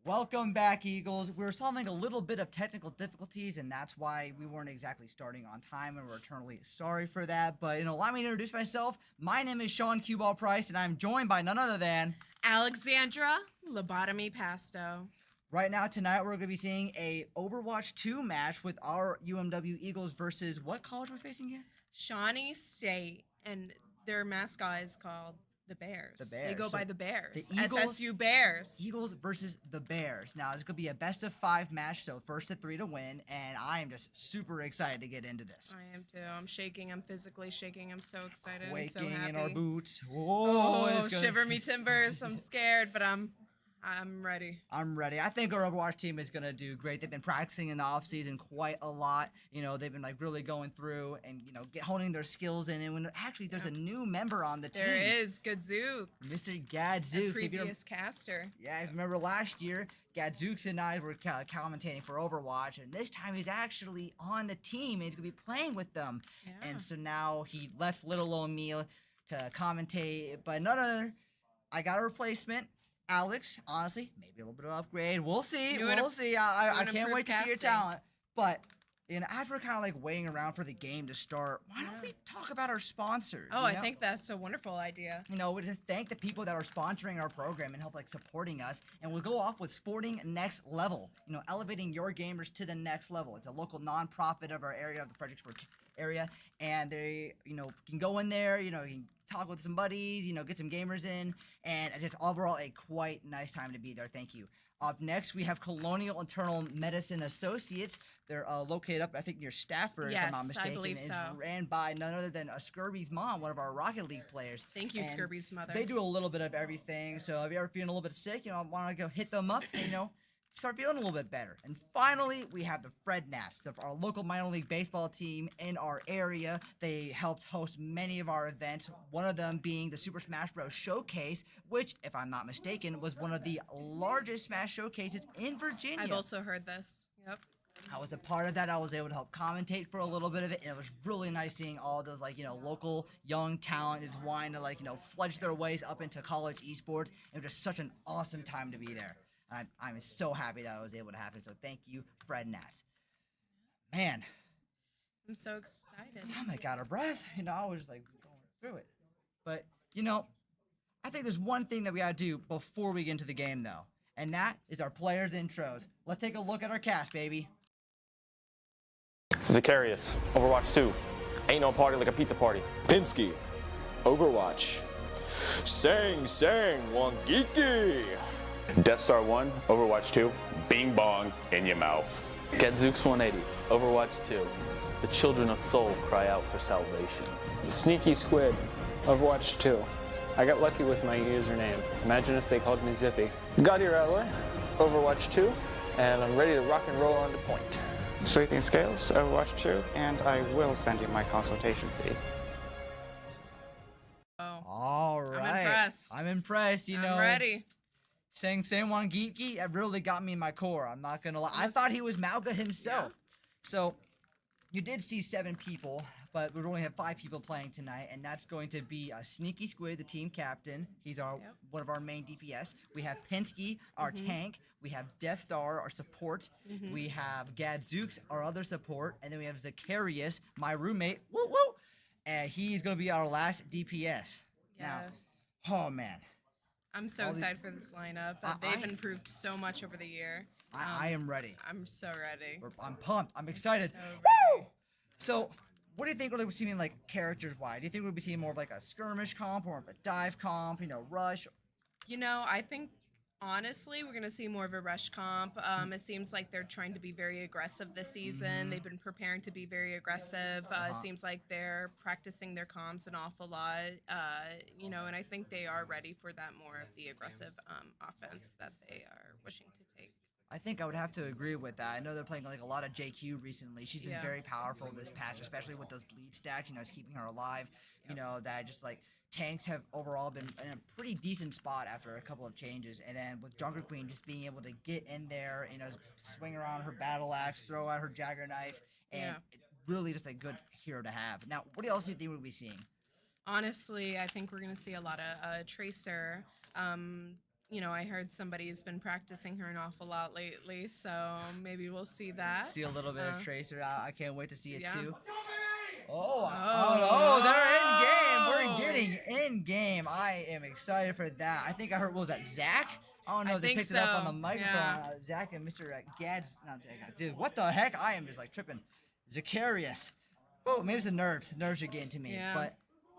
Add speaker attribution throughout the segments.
Speaker 1: Welcome back, Eagles. We were solving a little bit of technical difficulties, and that's why we weren't exactly starting on time, and we're eternally sorry for that. But, allow me to introduce myself. My name is Sean Cuball Price, and I'm joined by none other than...
Speaker 2: Alexandra Lobotomy Pasto.
Speaker 1: Right now, tonight, we're going to be seeing a Overwatch 2 match with our UMW Eagles versus... What college we're facing again?
Speaker 2: Shawnee State, and their mascot is called the Bears.
Speaker 1: The Bears.
Speaker 2: They go
Speaker 1: So
Speaker 2: by the Bears.
Speaker 1: the Eagles-
Speaker 2: SSU Bears.
Speaker 1: Eagles versus the Bears. Now, it's going to be a best-of-5 match, so first to 3 to win, and I am just super excited to get into this.
Speaker 2: I am too. I'm shaking. I'm physically shaking. I'm so excited. I'm so
Speaker 1: Quaking
Speaker 2: happy.
Speaker 1: in our boots.
Speaker 2: Oh,
Speaker 1: it's gonna-
Speaker 2: shiver me timbers. I'm scared, but I'm ready.
Speaker 1: I'm ready. I think our Overwatch team is going to do great. They've been practicing in the offseason quite a lot. They've been really going through and, honing their skills in. And when actually there's a new member on the team.
Speaker 2: There is Gadzooks.
Speaker 1: Mr. Gadzooks.
Speaker 2: Previous caster.
Speaker 1: Yeah, if you remember last year, Gadzooks and I were commentating for Overwatch. And this time he's actually on the team and he's going to be playing with them.
Speaker 2: Yeah.
Speaker 1: And so now he left little old me to commentate. But none other, I got a replacement. Alex, honestly, maybe a little bit of upgrade. We'll see. We'll see. I can't wait to see your talent. But as we're kind of waiting around for the game to start, why don't we talk about our sponsors?
Speaker 2: Oh, I think that's a wonderful idea.
Speaker 1: We just thank the people that are sponsoring our program and help supporting us. And we'll go off with Sporting Next Level. Elevating your gamers to the next level. It's a local nonprofit of our area, of the Fredericksburg area, and they, can go in there, you can talk with some buddies, get some gamers in, and it's just overall a quite nice time to be there. Thank you. Up next, we have Colonial Internal Medicine Associates. They're located up, I think, near Stafford, if I'm not mistaken.
Speaker 2: I believe so.
Speaker 1: It's ran by none other than Skirby's mom, one of our Rocket League players.
Speaker 2: Thank you,
Speaker 1: And
Speaker 2: Skirby's mother.
Speaker 1: They do a little bit of everything. So if you're ever feeling a little bit sick, want to go hit them up, start feeling a little bit better. And finally, we have the Fred Nats, our local minor league baseball team in our area. They helped host many of our events, one of them being the Super Smash Bros. Showcase, which, if I'm not mistaken, was one of the largest Smash showcases in Virginia.
Speaker 2: I've also heard this. Yep.
Speaker 1: I was a part of that. I was able to help commentate for a little bit of it, and it was really nice seeing all those local young talent is wanting to fledge their ways up into college esports. It was just such an awesome time to be there. I'm so happy that I was able to happen. So thank you, Fred Nats. Man,
Speaker 2: I'm so excited.
Speaker 1: I'm out of breath. I was going through it. But I think there's one thing that we gotta do before we get into the game, though, and that is our players' intros. Let's take a look at our cast, baby.
Speaker 3: Zacharias, Overwatch 2. Ain't no party like a pizza party.
Speaker 4: Pinsky, Overwatch. Sang Wangiki.
Speaker 5: Death Star 1, Overwatch 2, Bing Bong in your mouth.
Speaker 6: Gadzooks 180, Overwatch 2. The children of Soul cry out for salvation.
Speaker 7: Sneaky Squid, Overwatch 2. I got lucky with my username. Imagine if they called me Zippy. Gaudier Alloy, Overwatch 2, and I'm ready to rock and roll on the point.
Speaker 8: Sweeping Scales, Overwatch 2, and I will send you my consultation fee.
Speaker 2: Oh.
Speaker 1: All right.
Speaker 2: I'm impressed.
Speaker 1: I'm
Speaker 2: ready.
Speaker 1: Saying Wangiki, it really got me in my core. I'm not gonna lie. I thought he was Mauga himself.
Speaker 2: Yeah.
Speaker 1: So you did see 7 people, but we only have 5 people playing tonight, and that's going to be Sneaky Squid, the team captain. He's one of our main DPS. We have Pinsky, our tank. We have Death Star, our support. We have Gadzooks, our other support, and then we have Zacharias, my roommate. Woo woo! And he's gonna be our last DPS.
Speaker 2: Yes.
Speaker 1: Now, oh man.
Speaker 2: I'm so excited for this lineup. They've improved so much over the year.
Speaker 1: I am ready.
Speaker 2: I'm so ready.
Speaker 1: I'm pumped. I'm excited.
Speaker 2: So ready.
Speaker 1: Woo! So, what do you think we're going to be seeing, characters-wise? Do you think we'll be seeing more of, a skirmish comp or of a dive comp, rush?
Speaker 2: I think, honestly, we're going to see more of a rush comp. It seems like they're trying to be very aggressive this season. They've been preparing to be very aggressive. It seems like they're practicing their comms an awful lot, and I think they are ready for that more of the aggressive offense that they are wishing to take.
Speaker 1: I think I would have to agree with that. I know they're playing a lot of JQ recently. She's been very powerful this patch, especially with those bleed stacks. It's keeping her alive. That just tanks have overall been in a pretty decent spot after a couple of changes. And then with Junker Queen just being able to get in there, swing around her battle axe, throw out her Jagger knife, and really just a good hero to have. Now, what else do you think we'll be seeing?
Speaker 2: Honestly, I think we're going to see a lot of Tracer. you know, I heard somebody's been practicing her an awful lot lately, so maybe we'll see that.
Speaker 1: See a little bit of Tracer out. I can't wait to see it
Speaker 2: yeah.
Speaker 1: too.
Speaker 2: Oh,
Speaker 1: They're in game. We're getting in game. I am excited for that. I think I heard, what was that, Zach? I don't know if they
Speaker 2: think
Speaker 1: picked it up on
Speaker 2: so,
Speaker 1: the microphone.
Speaker 2: yeah.
Speaker 1: Zach and Mr. Gads. Not Zach. Dude, what the heck? I am just like tripping. Zacharias. Oh, maybe it's the nerves. The nerves are getting to me.
Speaker 2: Yeah.
Speaker 1: But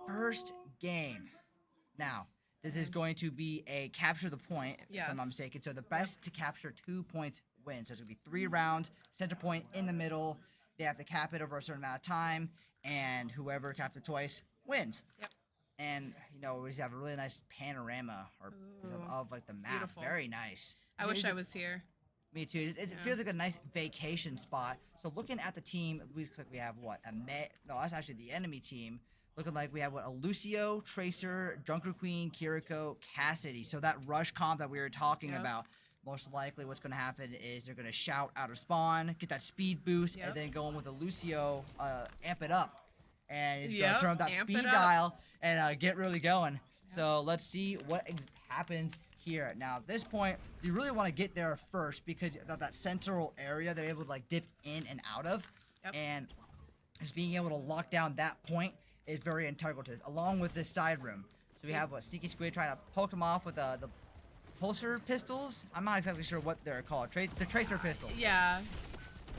Speaker 1: first game. Now, this is going to be a capture the point, if I'm not
Speaker 2: Yes.
Speaker 1: mistaken. So the best to capture 2 points wins. So it's going to be 3 rounds, center point in the middle. They have to cap it over a certain amount of time, and whoever caps it twice wins.
Speaker 2: Yep.
Speaker 1: And, you know, we have a really nice panorama of like the map.
Speaker 2: Beautiful.
Speaker 1: Very nice.
Speaker 2: I wish I was here.
Speaker 1: Me too. It feels like a nice vacation spot. So looking at the team, it looks like we have what? No, that's actually the enemy team. Looking like we have what? A Lucio, Tracer, Junker Queen, Kiriko, Cassidy. So that rush comp that we were talking
Speaker 2: Yep.
Speaker 1: about, most likely what's going to happen is they're going to shout out of spawn, get that speed boost,
Speaker 2: Yep.
Speaker 1: and then go in with a Lucio, amp it up. And he's going to
Speaker 2: Yep,
Speaker 1: turn up that
Speaker 2: amp it
Speaker 1: speed
Speaker 2: up.
Speaker 1: dial and get really going. So let's see what happens here. Now, at this point, you really want to get there first because of that central area they're able to like dip in and out of.
Speaker 2: Yep.
Speaker 1: And just being able to lock down that point is very integral to this, along with this side room. So we have what, Sneaky Squid trying to poke him off with the pulsar pistols. I'm not exactly sure what they're called. The tracer pistols.
Speaker 2: Yeah.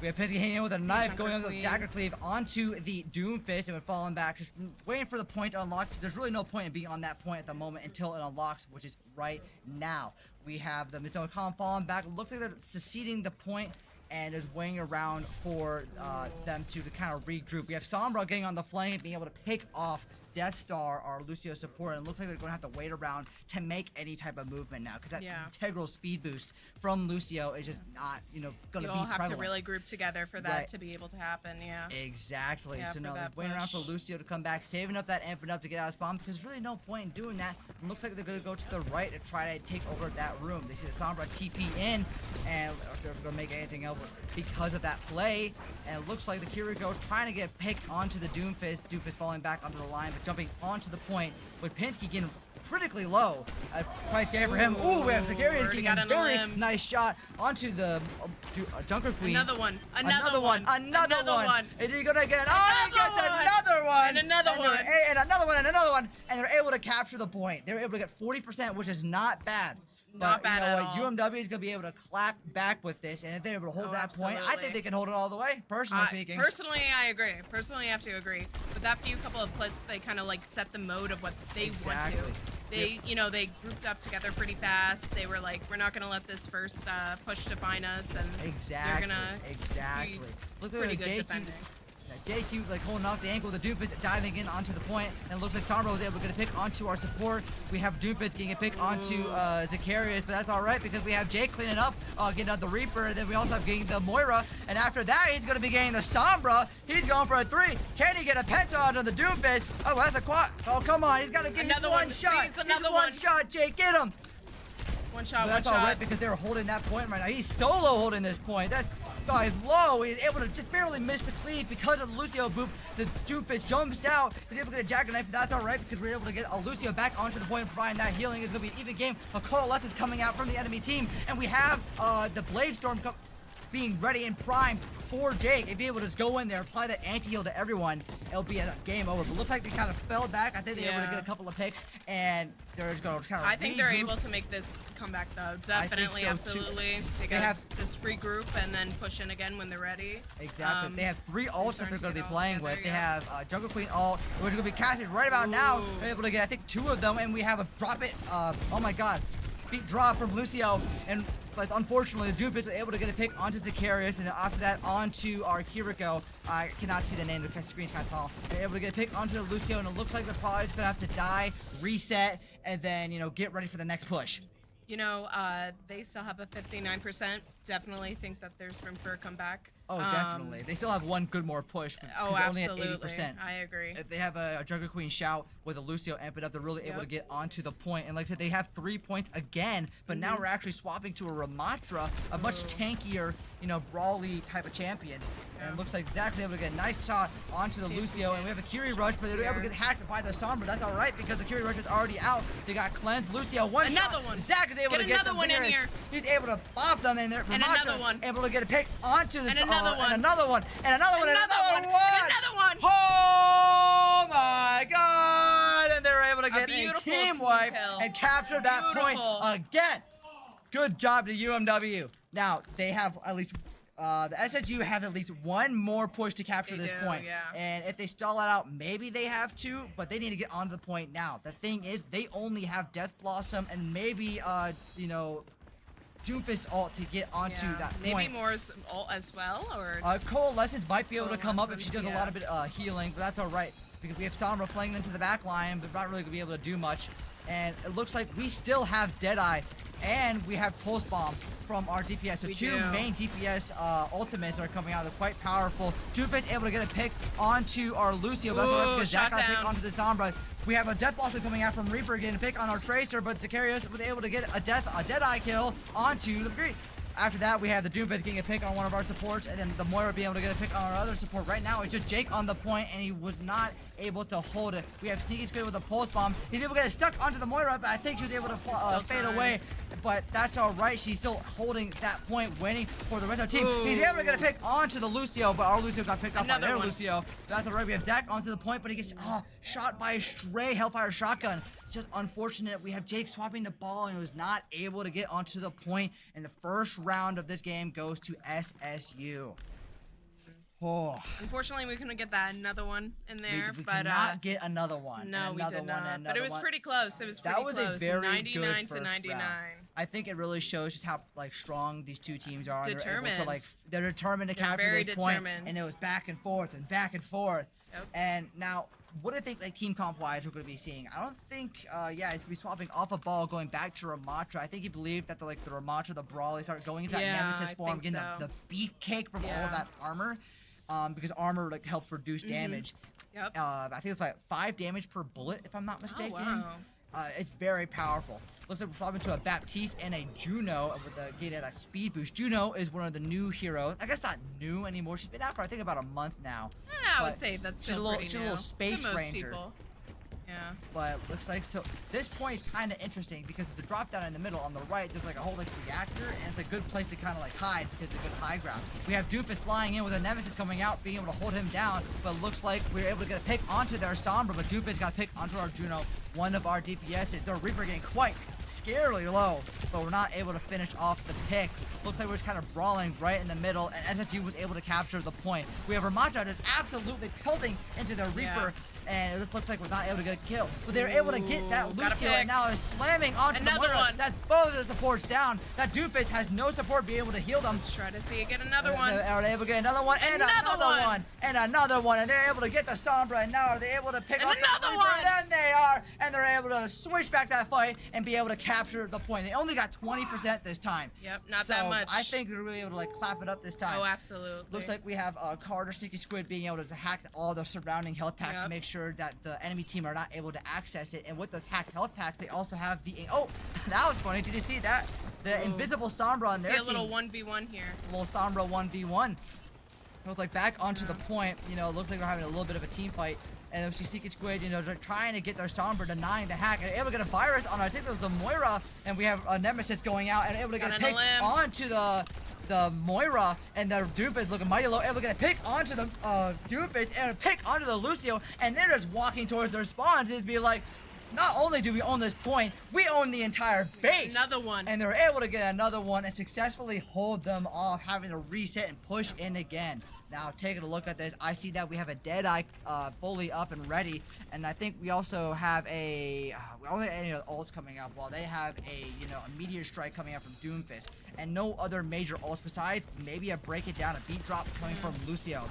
Speaker 1: We have Pinsky hanging in with a knife,
Speaker 2: Junker
Speaker 1: going on with the
Speaker 2: Queen.
Speaker 1: dagger cleave onto the Doomfist, and falling back, just waiting for the point to unlock. There's really no point in being on that point at the moment until it unlocks, which is right now. We have the Mizuno column falling back. Looks like they're seceding the point and is waiting around for them to kind of regroup. We have Sombra getting on the flank and being able to pick off Death Star, our Lucio support, and it looks like they're going to have to wait around to make any type of movement now, because that
Speaker 2: Yeah.
Speaker 1: integral speed boost from Lucio is just not, going to be
Speaker 2: You all have
Speaker 1: prevalent.
Speaker 2: to really group together for that
Speaker 1: Right.
Speaker 2: to be able to happen, yeah.
Speaker 1: Exactly.
Speaker 2: Yeah,
Speaker 1: So
Speaker 2: for
Speaker 1: now they're
Speaker 2: that
Speaker 1: waiting around for
Speaker 2: push.
Speaker 1: Lucio to come back, saving up that amping up to get out of spawn, because there's really no point in doing that. It looks like they're going to go to the right and try to take over that room. They see the Sombra TP in, and if they're going to make anything else because of that play. And it looks like the Kiriko trying to get picked onto the Doomfist. Doomfist falling back onto the line, but jumping onto the point with Pinsky getting critically low. Quite scary for him. Ooh, we have Zacharias
Speaker 2: already
Speaker 1: getting
Speaker 2: got
Speaker 1: a
Speaker 2: on a
Speaker 1: very
Speaker 2: limb.
Speaker 1: nice shot onto the Junker Queen.
Speaker 2: Another one.
Speaker 1: Another one.
Speaker 2: Another one.
Speaker 1: Is he gonna get? Oh, he gets another one.
Speaker 2: And another one.
Speaker 1: And another one. And another one. And they're able to capture the point. They're able to get 40%, which is not bad.
Speaker 2: Not
Speaker 1: But
Speaker 2: bad
Speaker 1: you know
Speaker 2: at
Speaker 1: what?
Speaker 2: all.
Speaker 1: UMW is gonna be able to clap back with this, and if they're able to hold
Speaker 2: Oh,
Speaker 1: that point, I
Speaker 2: absolutely.
Speaker 1: think they can hold it all the way. Personally speaking.
Speaker 2: Personally, I agree. Personally, I have to agree. But that few couple of clips, they kind of like set the mode of what they
Speaker 1: Exactly.
Speaker 2: want to. They, they grouped up together pretty fast. They were like, we're not gonna let this first push define us, and
Speaker 1: Exactly.
Speaker 2: they're gonna
Speaker 1: Exactly.
Speaker 2: be
Speaker 1: Look at
Speaker 2: pretty
Speaker 1: the
Speaker 2: good
Speaker 1: JQ.
Speaker 2: defending.
Speaker 1: JQ like holding off the ankle of the Doomfist, diving in onto the point, and it looks like Sombra was able to get a pick onto our support. We have Doomfist getting a pick onto Zacharias, but that's all right because we have Jay cleaning up, getting out the Reaper, and then we also have getting the Moira, and after that he's going to be getting the Sombra. He's going for a 3. Can he get a penta onto the Doomfist? Oh, that's a quad. Oh, come on, he's got to get
Speaker 2: Another
Speaker 1: one
Speaker 2: one,
Speaker 1: shot.
Speaker 2: please, another
Speaker 1: Just one
Speaker 2: one.
Speaker 1: shot, Jay, get him.
Speaker 2: One shot,
Speaker 1: But
Speaker 2: one
Speaker 1: that's all
Speaker 2: shot.
Speaker 1: right because they're holding that point right now. He's solo holding this point. That's guy's low. He's able to just barely miss the cleave because of the Lucio boop. The Doomfist jumps out. He's able to get a jackknife, but that's all right because we're able to get a Lucio back onto the point, providing that healing. It's going to be an even game. A coalescence coming out from the enemy team, and we have the Blade Storm being ready and primed for Jake. If he able to just go in there, apply that anti-heal to everyone, it'll be a game over. But looks like they kind of fell back. I think they're able to
Speaker 2: Yeah.
Speaker 1: get a couple of picks, and they're just going to kind of
Speaker 2: I think they're
Speaker 1: regroup.
Speaker 2: able to make this comeback though.
Speaker 1: I think
Speaker 2: Definitely,
Speaker 1: so, too.
Speaker 2: absolutely. They
Speaker 1: They
Speaker 2: gotta
Speaker 1: have-
Speaker 2: just regroup and then push in again when they're ready.
Speaker 1: Exactly. They have 3 ults that they're going to be
Speaker 2: starting to get all
Speaker 1: playing
Speaker 2: together,
Speaker 1: with. They
Speaker 2: yeah.
Speaker 1: have Jungle Queen ult, which is going to be casted right about now.
Speaker 2: Ooh.
Speaker 1: They're able to get, I think, 2 of them, and we have a drop it. Oh my God. Beat drop from Lucio, but unfortunately, the Doomfist was able to get a pick onto Zacharias, and then after that, onto our Kiriko. I cannot see the name, the screen's kind of tall. They're able to get a pick onto the Lucio, and it looks like they're probably just going to have to die, reset, and then, get ready for the next push.
Speaker 2: They still have a 59%. Definitely think that there's room for a comeback.
Speaker 1: Oh, definitely. They still have one good more push.
Speaker 2: Oh,
Speaker 1: they're only at
Speaker 2: absolutely.
Speaker 1: 80%.
Speaker 2: I agree.
Speaker 1: If they have a Jungle Queen shout with a Lucio amped up, they're really able to get onto the point. And like I said, they have 3 points again, but now we're actually swapping to a Ramatra, a much tankier, you know, brawly type of champion. And it looks like exactly able to get a nice shot onto the Lucio. And we have a Curie Rush, but they're able to get hacked by the Sombra. That's all right because the Curie Rush is already out. They got cleansed. Lucio, one shot.
Speaker 2: Another one.
Speaker 1: Zach is able to get
Speaker 2: another one in here.
Speaker 1: He's able to bop them, and they're
Speaker 2: And another one.
Speaker 1: able to get a pick onto the
Speaker 2: And another one.
Speaker 1: and another one, and another one, and
Speaker 2: Another
Speaker 1: another
Speaker 2: one.
Speaker 1: one.
Speaker 2: And another one.
Speaker 1: Oh my God! And they're able to get a
Speaker 2: beautiful
Speaker 1: team
Speaker 2: team
Speaker 1: wipe
Speaker 2: kill.
Speaker 1: and capture that point
Speaker 2: Beautiful.
Speaker 1: again. Good job to UMW. Now they have at least. The SSU have at least one more push to capture
Speaker 2: They
Speaker 1: this
Speaker 2: do,
Speaker 1: point.
Speaker 2: yeah.
Speaker 1: And if they stall it out, maybe they have to, but they need to get onto the point now. The thing is, they only have Death Blossom and maybe, you know, Doomfist ult to get onto that
Speaker 2: Maybe
Speaker 1: point.
Speaker 2: Moore's ult as well, or
Speaker 1: Coalescence might be able to come up if she does
Speaker 2: Coalescence,
Speaker 1: a lot of healing, but that's all right because we have Sombra flanking into the back line, but not really gonna be able to do much. And it looks like we still have Deadeye, and we have Pulse Bomb from our DPS. So
Speaker 2: We
Speaker 1: two
Speaker 2: do.
Speaker 1: main DPS ultimates are coming out. They're quite powerful. Doomfist able to get a pick onto our Lucio. That's all right because Zach
Speaker 2: shot
Speaker 1: got a pick
Speaker 2: down.
Speaker 1: onto the Sombra. We have a Death Blossom coming out from Reaper getting a pick on our Tracer, but Zacharias was able to get a Deadeye kill onto the Green. After that, we have the Doomfist getting a pick on one of our supports, and then the Moira being able to get a pick on our other support. Right now, it's just Jake on the point, and he was not able to hold it. We have Sneaky Squid with a Pulse Bomb. He's able to get stuck onto the Moira, but I think she was able to fade away. But that's all right. She's still holding that point, waiting for the rest of the team.
Speaker 2: Ooh.
Speaker 1: He's able to get a pick onto the Lucio, but our Lucio got picked off by
Speaker 2: Another
Speaker 1: their
Speaker 2: one.
Speaker 1: Lucio. That's all right. We have Zach onto the point, but he gets shot by a stray Hellfire Shotgun. It's just unfortunate. We have Jake swapping the ball and was not able to get onto the point. And the first round of this game goes to SSU. Oh.
Speaker 2: unfortunately we couldn't get that another one in there.
Speaker 1: We
Speaker 2: but
Speaker 1: could not get another one.
Speaker 2: no, we
Speaker 1: another
Speaker 2: did
Speaker 1: one,
Speaker 2: not.
Speaker 1: and
Speaker 2: But it
Speaker 1: another
Speaker 2: was
Speaker 1: one.
Speaker 2: pretty close. It was pretty
Speaker 1: That was
Speaker 2: close.
Speaker 1: a very
Speaker 2: 99
Speaker 1: good
Speaker 2: to
Speaker 1: first
Speaker 2: 99.
Speaker 1: round. I think it really shows just how like strong these two teams are. and they're able to,
Speaker 2: Determined.
Speaker 1: like they're determined to
Speaker 2: They're
Speaker 1: capture
Speaker 2: very
Speaker 1: this point,
Speaker 2: determined.
Speaker 1: and it was back and forth and back and forth.
Speaker 2: Yep.
Speaker 1: And now, what do you think like team comp wise we're going to be seeing? I don't think, yeah, it's going to be swapping off a ball, going back to Ramatra. I think he believed that the Ramatra, the Brawly, started going into that
Speaker 2: Yeah,
Speaker 1: Nemesis
Speaker 2: I
Speaker 1: form,
Speaker 2: think
Speaker 1: getting
Speaker 2: so.
Speaker 1: the beefcake from all
Speaker 2: Yeah.
Speaker 1: of that armor, because armor like helps reduce damage.
Speaker 2: Yep.
Speaker 1: I think it's like 5 damage per bullet, if I'm not mistaken.
Speaker 2: wow.
Speaker 1: It's very powerful. Looks like we're swapping to a Baptiste and a Juno with the getting that speed boost. Juno is one of the new heroes. I guess not new anymore. She's been out for I think about a month now.
Speaker 2: I would
Speaker 1: But
Speaker 2: say that's
Speaker 1: she's
Speaker 2: still
Speaker 1: a little,
Speaker 2: pretty
Speaker 1: she's a
Speaker 2: new
Speaker 1: little
Speaker 2: to
Speaker 1: space
Speaker 2: most
Speaker 1: ranger.
Speaker 2: people. Yeah.
Speaker 1: But looks like so. This point is kind of interesting because it's a drop down in the middle. On the right, there's like a whole like reactor, and it's a good place to kind of like hide because it's a good high ground. We have Doofus flying in with a Nemesis coming out, being able to hold him down. But looks like we were able to get a pick onto their Sombra, but Doofus got a pick onto our Juno, one of our DPSs. Their Reaper getting quite scarily low, but we're not able to finish off the pick. Looks like we're just kind of brawling right in the middle, and SSU was able to capture the point. We have Ramatra just absolutely pelting into their Reaper. And it just looks like we're not able to get a kill. But they're able to get that
Speaker 2: Ooh, got a
Speaker 1: Lucio,
Speaker 2: pick.
Speaker 1: and now is slamming onto
Speaker 2: Another
Speaker 1: the Moira.
Speaker 2: one.
Speaker 1: That's both of the supports down. That Doofus has no support being able to heal them.
Speaker 2: Let's try to see it get another one.
Speaker 1: Are they able to get another one? And
Speaker 2: Another
Speaker 1: another
Speaker 2: one.
Speaker 1: one. And another one. And they're able to get the Sombra, and now are they able to pick
Speaker 2: And
Speaker 1: up the
Speaker 2: another
Speaker 1: Reaper?
Speaker 2: one.
Speaker 1: And then they are. And they're able to switch back that fight and be able to capture the point. They only got 20% this time.
Speaker 2: Yep, not
Speaker 1: so
Speaker 2: that much.
Speaker 1: I think they're really able to like clap it up this time.
Speaker 2: Oh, absolutely.
Speaker 1: Looks like we have Carter, Sneaky Squid being able to hack all the surrounding health packs to
Speaker 2: Yep.
Speaker 1: make sure that the enemy team are not able to access it. And with those hacked health packs, they also have the... Oh, that was funny. Did you see that? The
Speaker 2: Ooh.
Speaker 1: invisible Sombra on their
Speaker 2: See a little
Speaker 1: team.
Speaker 2: 1v1 here.
Speaker 1: Little Sombra 1v1. Looks like back onto the point. You know, it looks like we're having a little bit of a team fight. And then we see Sneaky Squid, you know, they're trying to get their Sombra, denying the hack, and able to get a virus on, I think it was the Moira, and we have a Nemesis going out, and able to get
Speaker 2: Got
Speaker 1: a
Speaker 2: an
Speaker 1: pick
Speaker 2: limb.
Speaker 1: onto the Moira, and the Doofus looking mighty low, able to get a pick onto the Doofus, and a pick onto the Lucio, and they're just walking towards their spawns. It'd be like, not only do we own this point, we own the entire base.
Speaker 2: Another one.
Speaker 1: And they're able to get another one and successfully hold them off, having to reset and push in again. Now, taking a look at this, I see that we have a Deadeye fully up and ready, and I think we also have a we only have any ults coming up, while they have a Meteor Strike coming out from Doomfist, and no other major ults besides maybe a Break It Down, a Beat Drop coming from Lucio.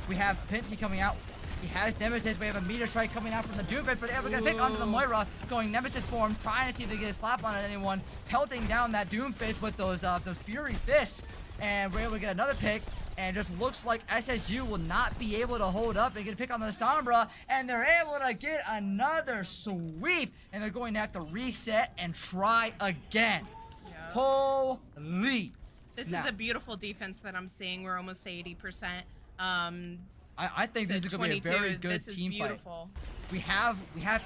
Speaker 1: We have Pinsky coming out. He has Nemesis. We have a Meteor Strike coming out from the Doomfist, but they're able to pick onto the Moira, going Nemesis form, trying to see if they get a slap on anyone, pelting down that Doomfist with those Fury Fists, and we're able to get another pick. And it just looks like SSU will not be able to hold up and get a pick on the Sombra, and they're able to get another sweep, and they're going to have to reset and try again.
Speaker 2: Yeah.
Speaker 1: Holy.
Speaker 2: This
Speaker 1: Now,
Speaker 2: is a beautiful defense that I'm seeing. We're almost 80%.
Speaker 1: I think this is going to be a very good
Speaker 2: This is
Speaker 1: team
Speaker 2: beautiful.
Speaker 1: fight. We have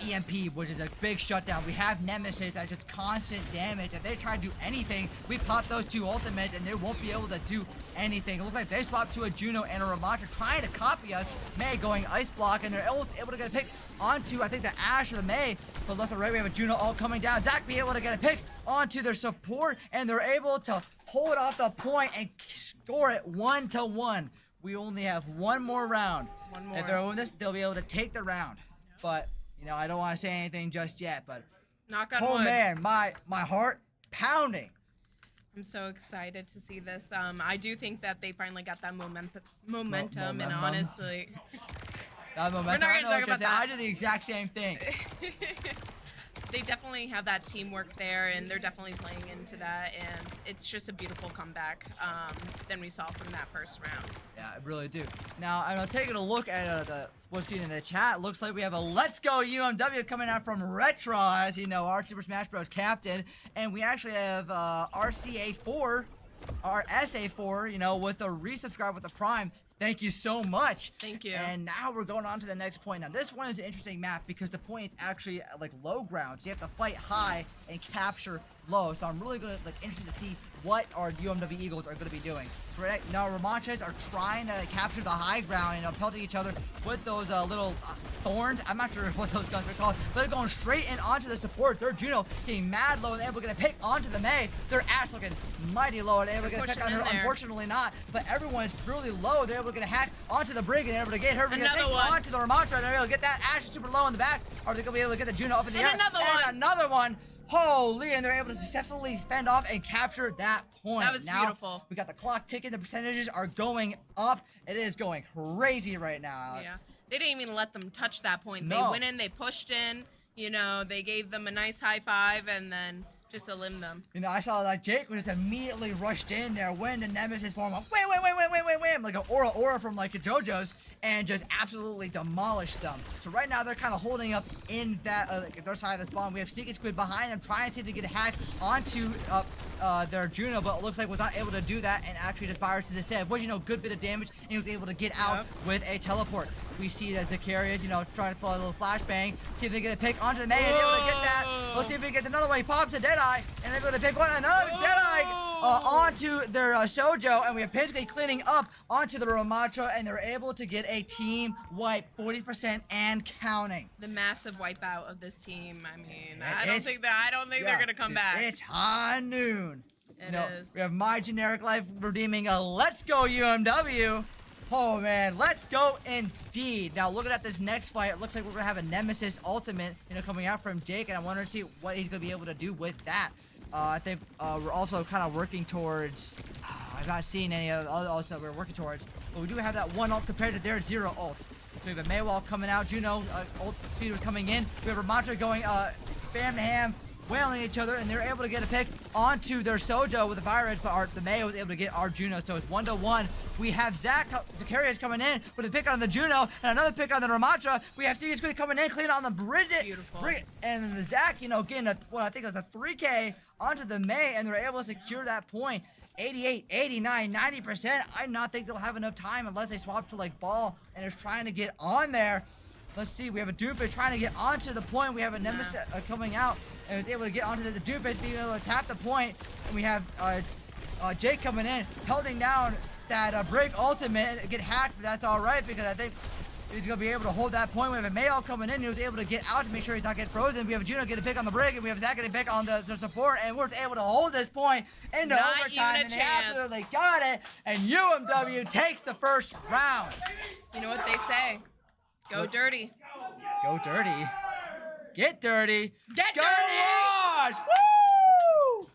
Speaker 1: EMP, which is a big shutdown. We have Nemesis, that's just constant damage. If they try to do anything, we pop those two ultimates and they won't be able to do anything. It looks like they swapped to a Juno and a Ramattra trying to copy us. May going ice block, and they're almost able to get a pick onto, I think, the Ash or the May. But left and right, we have a Juno all coming down. Zach be able to get a pick onto their support, and they're able to hold off the point and score it 1-1. We only have one more round.
Speaker 2: One more.
Speaker 1: If they're winning this, they'll be able to take the round. But, you know, I don't want to say anything just yet. But,
Speaker 2: Knock on
Speaker 1: oh
Speaker 2: wood.
Speaker 1: man, my heart pounding.
Speaker 2: I'm so excited to see this. I do think that they finally got that momentum, and
Speaker 1: momentum.
Speaker 2: honestly,
Speaker 1: That momentum,
Speaker 2: We're not
Speaker 1: I
Speaker 2: gonna
Speaker 1: know
Speaker 2: talk
Speaker 1: what
Speaker 2: about
Speaker 1: you're saying.
Speaker 2: that.
Speaker 1: I did the exact same thing.
Speaker 2: they definitely have that teamwork there, and they're definitely playing into that, and it's just a beautiful comeback than we saw from that first round.
Speaker 1: Yeah, I really do. Now, I'm taking a look at what's seen in the chat. Looks like we have a Let's Go UMW coming out from Retro, as you know, our Super Smash Bros. Captain. And we actually have RCA4, our SA4, you know, with a resubscribe with a Prime. Thank you so much.
Speaker 2: Thank you.
Speaker 1: And now we're going on to the next point. Now, this one is an interesting map because the point is actually like low ground. So you have to fight high and capture low. So I'm really going to interested to see what our UMW Eagles are going to be doing. So right now, Ramatras are trying to capture the high ground and pelting each other with those little thorns. I'm not sure what those guns are called, but they're going straight in onto the support. Their Juno getting mad low and able to get a pick onto the May. Their Ash looking mighty low and able to get a pick on her. Unfortunately not, but everyone's really low. They're able to get a hack onto the Brig and they're able to get her.
Speaker 2: Another one.
Speaker 1: Onto the Ramatra. They're able to get that. Ash is super low in the back. Are they going to be able to get the Juno up in the air? Another one. Holy, and they're able to successfully fend off and capture that point.
Speaker 2: That was
Speaker 1: now,
Speaker 2: beautiful.
Speaker 1: We got the clock ticking. The percentages are going up. It is going crazy right now.
Speaker 2: Yeah. They didn't even let them touch that point.
Speaker 1: No.
Speaker 2: They went in, they pushed in, you know, they gave them a nice high five and then just eliminated them.
Speaker 1: You know, I saw that Jake was just immediately rushed in there when the Nemesis form went wham, like an aura from like a JoJo's, and just absolutely demolished them. So right now they're kind of holding up in that their side of the spawn. We have Sneaky Squid behind them trying to see if they get a hack onto their Juno, but it looks like we're not able to do that and actually just viruses instead. But you know, good bit of damage, and he was able to get out with a teleport. We see that Zacharias, you know, trying to pull a little flashbang, see if they get a pick onto the May and able to get that. Let's see if he gets another one. He pops a Deadeye, and they're going to pick another Deadeye onto their Sojo, and we have basically cleaning up onto the Ramatra, and they're able to get a team wipe 40% and counting.
Speaker 2: The massive wipeout of this team. I mean, I don't think they're gonna come back.
Speaker 1: It's high noon.
Speaker 2: It is.
Speaker 1: We have My Generic Life redeeming a Let's Go UMW. Oh man, let's go indeed. Now looking at this next fight, it looks like we're gonna have a Nemesis ultimate, you know, coming out from Jake, and I want to see what he's gonna be able to do with that. I think we're also kind of working towards. I've not seen any of the other ults that we're working towards, but we do have that one ult compared to their 0 ults. So we have a Maywall coming out, Juno ult speed was coming in. We have Ramatra going bam ham, wailing each other, and they're able to get a pick onto their Sojo with the virus, but the May was able to get our Juno, so it's 1-1. We have Zacharias coming in with a pick on the Juno and another pick on the Ramatra. We have Sneaky Squid coming in, clean on the Bridget.
Speaker 2: Beautiful.
Speaker 1: And then the Zach, you know, getting I think it was a 3K onto the May, and they're able to secure that point. 88, 89, 90%. I do not think they'll have enough time unless they swap to like ball and is trying to get on there. Let's see, we have a Doofus trying to get onto the point. We have a Nemesis coming out and is able to get onto the Doofus, being able to tap the point. And we have Jake coming in, holding down that break ultimate and get hacked, but that's all right because I think he's going to be able to hold that point. We have a Mayall coming in. He was able to get out to make sure he's not getting frozen. We have a Juno get a pick on the Brig, and we have Zach get a pick on the support, and we're able to hold this point into overtime, and they absolutely got it, and UMW takes the first round.
Speaker 2: You know what they say? Go dirty.
Speaker 1: Go dirty. Get dirty.
Speaker 2: Get
Speaker 1: Go
Speaker 2: dirty!
Speaker 1: Wash! Woo!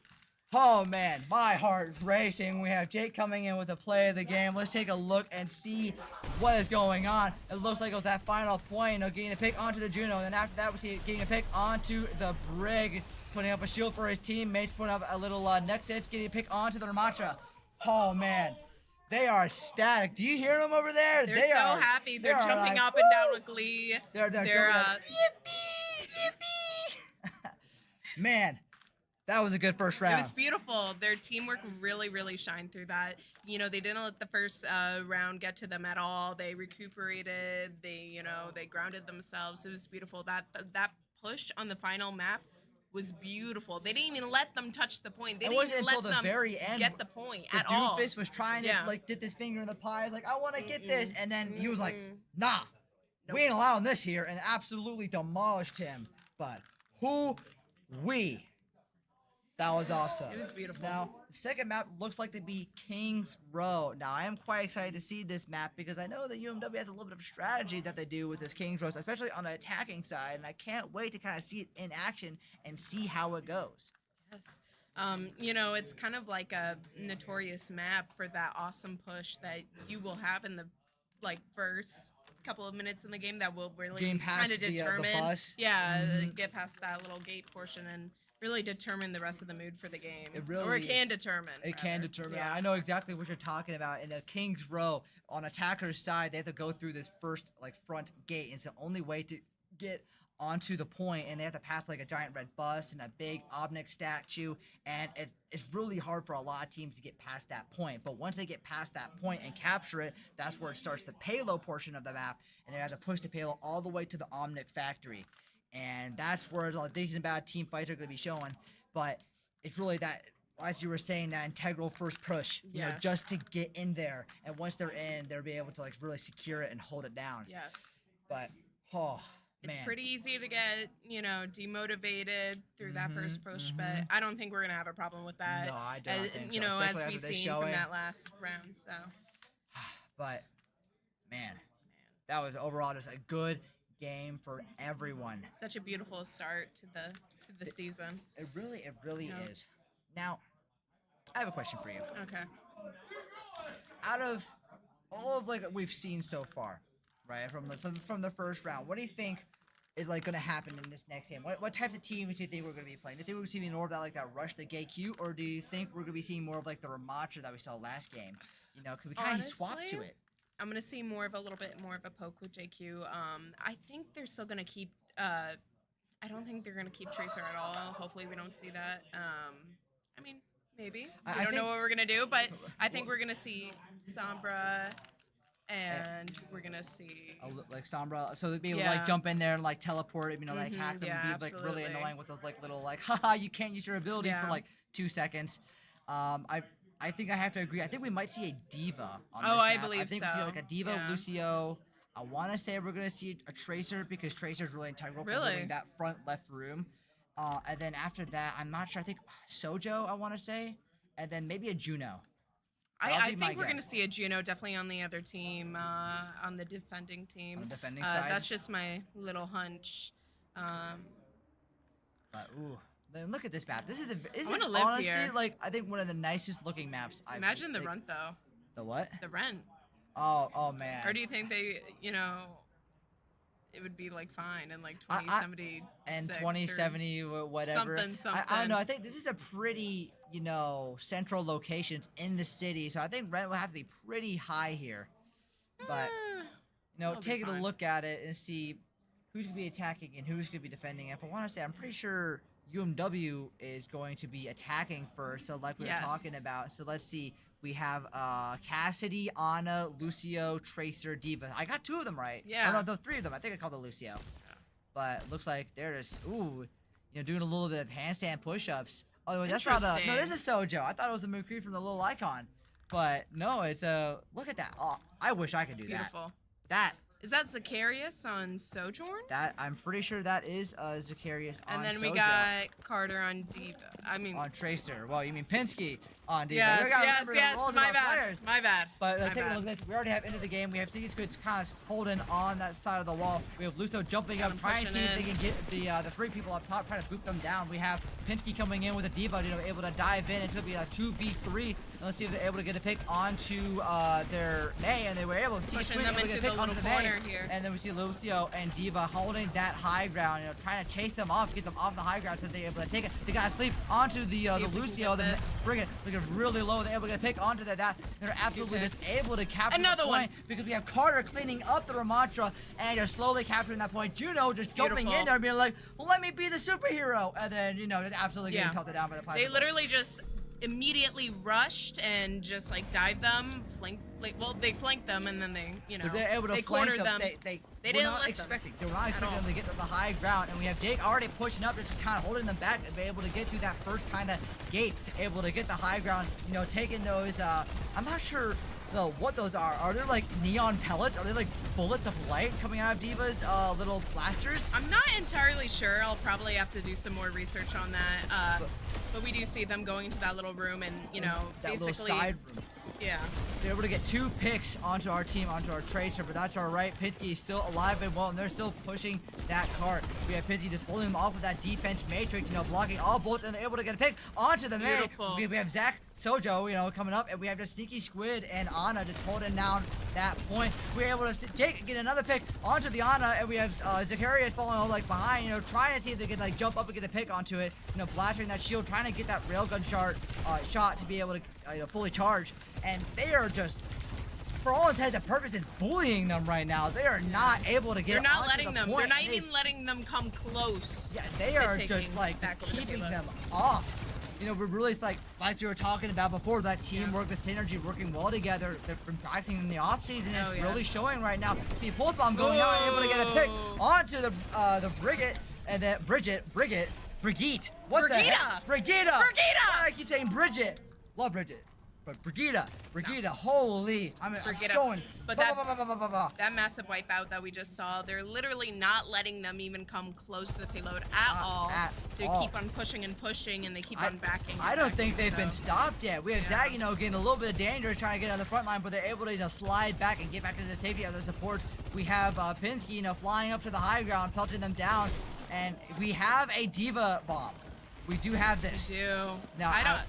Speaker 1: Oh man, my heart is racing. We have Jake coming in with the play of the game. Let's take a look and see what is going on. It looks like it was that final point, you know, getting a pick onto the Juno, and then after that we see it getting a pick onto the Brig, putting up a shield for his teammates, putting up a little Nexus, getting a pick onto the Ramatra. Oh man. They are ecstatic. Do you hear them over there?
Speaker 2: They're
Speaker 1: They
Speaker 2: so
Speaker 1: are
Speaker 2: happy.
Speaker 1: they
Speaker 2: They're
Speaker 1: are
Speaker 2: jumping
Speaker 1: like,
Speaker 2: up and down
Speaker 1: "Woo!"
Speaker 2: with glee.
Speaker 1: They're
Speaker 2: They're
Speaker 1: jumping up. Yippee! Man, that was a good first
Speaker 2: It
Speaker 1: round.
Speaker 2: was beautiful. Their teamwork really, really shined through that. You know, they didn't let the first round get to them at all. They recuperated. They grounded themselves. It was beautiful. That push on the final map was beautiful. They didn't even let them touch the point. They
Speaker 1: It
Speaker 2: didn't
Speaker 1: wasn't
Speaker 2: even
Speaker 1: until
Speaker 2: let
Speaker 1: the
Speaker 2: them
Speaker 1: very end
Speaker 2: get the point
Speaker 1: The
Speaker 2: at all.
Speaker 1: doofus was trying to
Speaker 2: Yeah.
Speaker 1: like dip his finger in the pie, like I want to get this, and then he was like,
Speaker 2: Mm-mm.
Speaker 1: "Nah, we ain't allowing this here," and absolutely demolished him. But that was awesome.
Speaker 2: It was beautiful.
Speaker 1: Now, the second map looks like to be King's Row. Now, I am quite excited to see this map because I know that UMW has a little bit of strategy that they do with this King's Row, especially on the attacking side, and I can't wait to kind of see it in action and see how it goes.
Speaker 2: Yes. It's kind of like a notorious map for that awesome push that you will have in the first couple of minutes in the game that will really
Speaker 1: Getting past
Speaker 2: kind of
Speaker 1: the
Speaker 2: determine.
Speaker 1: bus.
Speaker 2: Get past that little gate portion and really determine the rest of the mood for the game.
Speaker 1: It really
Speaker 2: or it can
Speaker 1: is.
Speaker 2: determine.
Speaker 1: It can
Speaker 2: rather.
Speaker 1: determine.
Speaker 2: Yeah.
Speaker 1: I know exactly what you're talking about. In the King's Row, on attacker's side, they have to go through this first front gate. It's the only way to get onto the point, and they have to pass like a giant red bus and a big Obnick statue, and it's really hard for a lot of teams to get past that point. But once they get past that point and capture it, that's where it starts the payload portion of the map, and they have to push the payload all the way to the Obnick factory. And that's where all the decent bad team fights are going to be shown. But it's really that, as you were saying, that integral first push,
Speaker 2: Yes.
Speaker 1: just to get in there. And once they're in, they'll be able to really secure it and hold it down.
Speaker 2: Yes.
Speaker 1: But, man.
Speaker 2: It's pretty easy to get, demotivated through that first push, but I don't think we're going to have a problem with that.
Speaker 1: No, I don't think so,
Speaker 2: as
Speaker 1: especially
Speaker 2: we've
Speaker 1: after they
Speaker 2: seen
Speaker 1: show
Speaker 2: from
Speaker 1: it.
Speaker 2: that last round, so.
Speaker 1: But, man, that was overall just a good game for everyone.
Speaker 2: Such a beautiful start to the season.
Speaker 1: It really
Speaker 2: Yeah.
Speaker 1: is. Now, I have a question for you.
Speaker 2: Okay.
Speaker 1: Out of all of what we've seen so far, right, from the first round, what do you think is going to happen in this next game? What types of teams do you think we're going to be playing? Do you think we're going to see more of that rush the gate queue, or do you think we're going to be seeing more of the Ramacha that we saw last game? Because we kind of swapped to
Speaker 2: Honestly,
Speaker 1: it.
Speaker 2: I'm gonna see a little bit more of a poke with JQ. I think they're still gonna keep. I don't think they're gonna keep Tracer at all. Hopefully, we don't see that. I mean, maybe.
Speaker 1: I
Speaker 2: We don't know
Speaker 1: think-
Speaker 2: what we're gonna do, but I think we're gonna see Sombra, and we're gonna see.
Speaker 1: Like Sombra, so they'd be able
Speaker 2: Yeah.
Speaker 1: to jump in there and teleport, hack them,
Speaker 2: yeah,
Speaker 1: and be really
Speaker 2: absolutely.
Speaker 1: annoying with those little haha, you can't use your abilities
Speaker 2: Yeah.
Speaker 1: for 2 seconds. I think I have to agree. I think we might see a Diva on this
Speaker 2: Oh, I
Speaker 1: map. I
Speaker 2: believe
Speaker 1: think we
Speaker 2: so.
Speaker 1: see a Diva,
Speaker 2: Yeah.
Speaker 1: Lucio. I want to say we're gonna see a Tracer because Tracer is really integral for
Speaker 2: Really?
Speaker 1: holding that front left room. And then after that, I'm not sure. I think Sojo, I want to say, and then maybe a Juno. That'll
Speaker 2: I
Speaker 1: be my
Speaker 2: think we're gonna
Speaker 1: guess.
Speaker 2: see a Juno definitely on the other team, on the defending team.
Speaker 1: On the defending side?
Speaker 2: That's just my little hunch.
Speaker 1: But ooh, then look at this map. This is
Speaker 2: wanna live
Speaker 1: honestly
Speaker 2: here.
Speaker 1: I think one of the nicest looking maps I've
Speaker 2: Imagine
Speaker 1: seen.
Speaker 2: the rent though.
Speaker 1: The what?
Speaker 2: The rent.
Speaker 1: Oh man.
Speaker 2: Or do you think they, it would be fine in
Speaker 1: I-
Speaker 2: 2070
Speaker 1: and 2070 whatever.
Speaker 2: something,
Speaker 1: I don't know. I think this is a pretty central locations in the city, so I think rent will have to be pretty high here. But
Speaker 2: It'll be
Speaker 1: taking a
Speaker 2: fine.
Speaker 1: look at it and see who's gonna be attacking and who's gonna be defending. If I want to say, I'm pretty sure UMW is going to be attacking first. So like we were talking
Speaker 2: Yes.
Speaker 1: about. So let's see. We have Cassidy, Anna, Lucio, Tracer, Diva. I got 2 of them right.
Speaker 2: Yeah.
Speaker 1: Oh, no, those 3 of them. I think I called it Lucio. But it looks like they're just doing a little bit of handstand push-ups. Oh, wait, that's not a. No, this is Sojo. I thought it was a McCree from the little icon. But no, it's a. Look at that. Oh, I wish I could do
Speaker 2: Beautiful.
Speaker 1: that.
Speaker 2: Is that Zacharias on Sojourn?
Speaker 1: That I'm pretty sure that is Zacharias on
Speaker 2: And then we
Speaker 1: Sojo.
Speaker 2: got Carter on Diva. I mean,
Speaker 1: On Tracer. Well, you mean Pinsky on Diva.
Speaker 2: yes,
Speaker 1: We gotta
Speaker 2: yes,
Speaker 1: remember the
Speaker 2: yes.
Speaker 1: roles of
Speaker 2: My
Speaker 1: our
Speaker 2: bad.
Speaker 1: players.
Speaker 2: My bad.
Speaker 1: But
Speaker 2: My
Speaker 1: taking a
Speaker 2: bad.
Speaker 1: look at this, we already have into the game. We have these kids kind of holding on that side of the wall. We have Lucio jumping
Speaker 2: Got
Speaker 1: up,
Speaker 2: him
Speaker 1: trying to see if they
Speaker 2: pushing
Speaker 1: can get the 3 people up top, trying to boot them down. We have Pinsky coming in with a Diva, able to dive in. It's going to be a 2v3. And let's see if they're able to get a pick onto their May, and they were able to see
Speaker 2: Pushing
Speaker 1: Squid
Speaker 2: them
Speaker 1: able to get a
Speaker 2: into
Speaker 1: pick
Speaker 2: the
Speaker 1: onto
Speaker 2: little
Speaker 1: the May.
Speaker 2: there here.
Speaker 1: And then we see Lucio and Diva holding that high ground, trying to chase them off, get them off the high ground so they're able to take it. They gotta sleep onto the
Speaker 2: if we can
Speaker 1: Lucio,
Speaker 2: get
Speaker 1: the
Speaker 2: this.
Speaker 1: Frigate, looking really low. They're able to get a pick onto that. They're absolutely just able to capture
Speaker 2: Another
Speaker 1: the point because we have Carter cleaning up the Ramattra and just slowly capturing that point. Juno just jumping in there and being like, well, let me be the superhero. And then, just absolutely getting pelted down by the Plasma
Speaker 2: They literally just immediately rushed and just like dived them, they flanked them and then they,
Speaker 1: they're able to
Speaker 2: they
Speaker 1: flank
Speaker 2: cornered them.
Speaker 1: They
Speaker 2: They
Speaker 1: were
Speaker 2: didn't
Speaker 1: not
Speaker 2: let
Speaker 1: expecting.
Speaker 2: them
Speaker 1: They were not
Speaker 2: at
Speaker 1: expecting
Speaker 2: all.
Speaker 1: them to get to the high ground, and we have Jake already pushing up, just kind of holding them back and be able to get through that first kind of gate, able to get the high ground. Taking those. I'm not sure what those are. Are they like neon pellets? Are they like bullets of light coming out of Diva's little blasters?
Speaker 2: I'm not entirely sure. I'll probably have to do some more research on that. But we do see them going into that little room and,
Speaker 1: that
Speaker 2: basically.
Speaker 1: little side room.
Speaker 2: Yeah.
Speaker 1: They're able to get 2 picks onto our team, onto our Tracer, but that's all right. Pinsky is still alive and well, and they're still pushing that cart. We have Pinsky just holding him off with that defense matrix, blocking all bullets, and they're able to get a pick onto the May.
Speaker 2: Beautiful.
Speaker 1: We have Zach Sojo, coming up, and we have just Sneaky Squid and Anna just holding down that point. We're able to get another pick onto the Anna, and we have Zacharias following behind, trying to see if they can jump up and get a pick onto it, blastering that shield, trying to get that railgun shot to be able to fully charge. And they are just, for all intents and purposes, bullying them right now. They are not able to get.
Speaker 2: They're not
Speaker 1: onto
Speaker 2: letting
Speaker 1: the
Speaker 2: them.
Speaker 1: point.
Speaker 2: They're not even letting them come close.
Speaker 1: Yeah, they are just keeping them off. We're really like we were talking about before, that teamwork, the synergy, working well together. They've been practicing in the off season. It's really showing right now. See, Pulse Bomb going out and able to get a pick onto the Brigade, and then Brigitte. What the heck? Brigida. Why do I keep saying Bridget? Love Bridget. But Brigida, holy, I'm
Speaker 2: Brigida.
Speaker 1: going.
Speaker 2: But that massive wipeout that we just saw, they're literally not letting them even come close to the payload at all. They keep on pushing and pushing, and they keep on backing.
Speaker 1: I don't think they've been stopped yet. We have Zach, getting a little bit of danger trying to get on the front line, but they're able to slide back and get back into the safety of their supports. We have Pinsky, flying up to the high ground, pelting them down, and we have a Diva bomb. We do have this.
Speaker 2: We do.
Speaker 1: Now,
Speaker 2: I don't.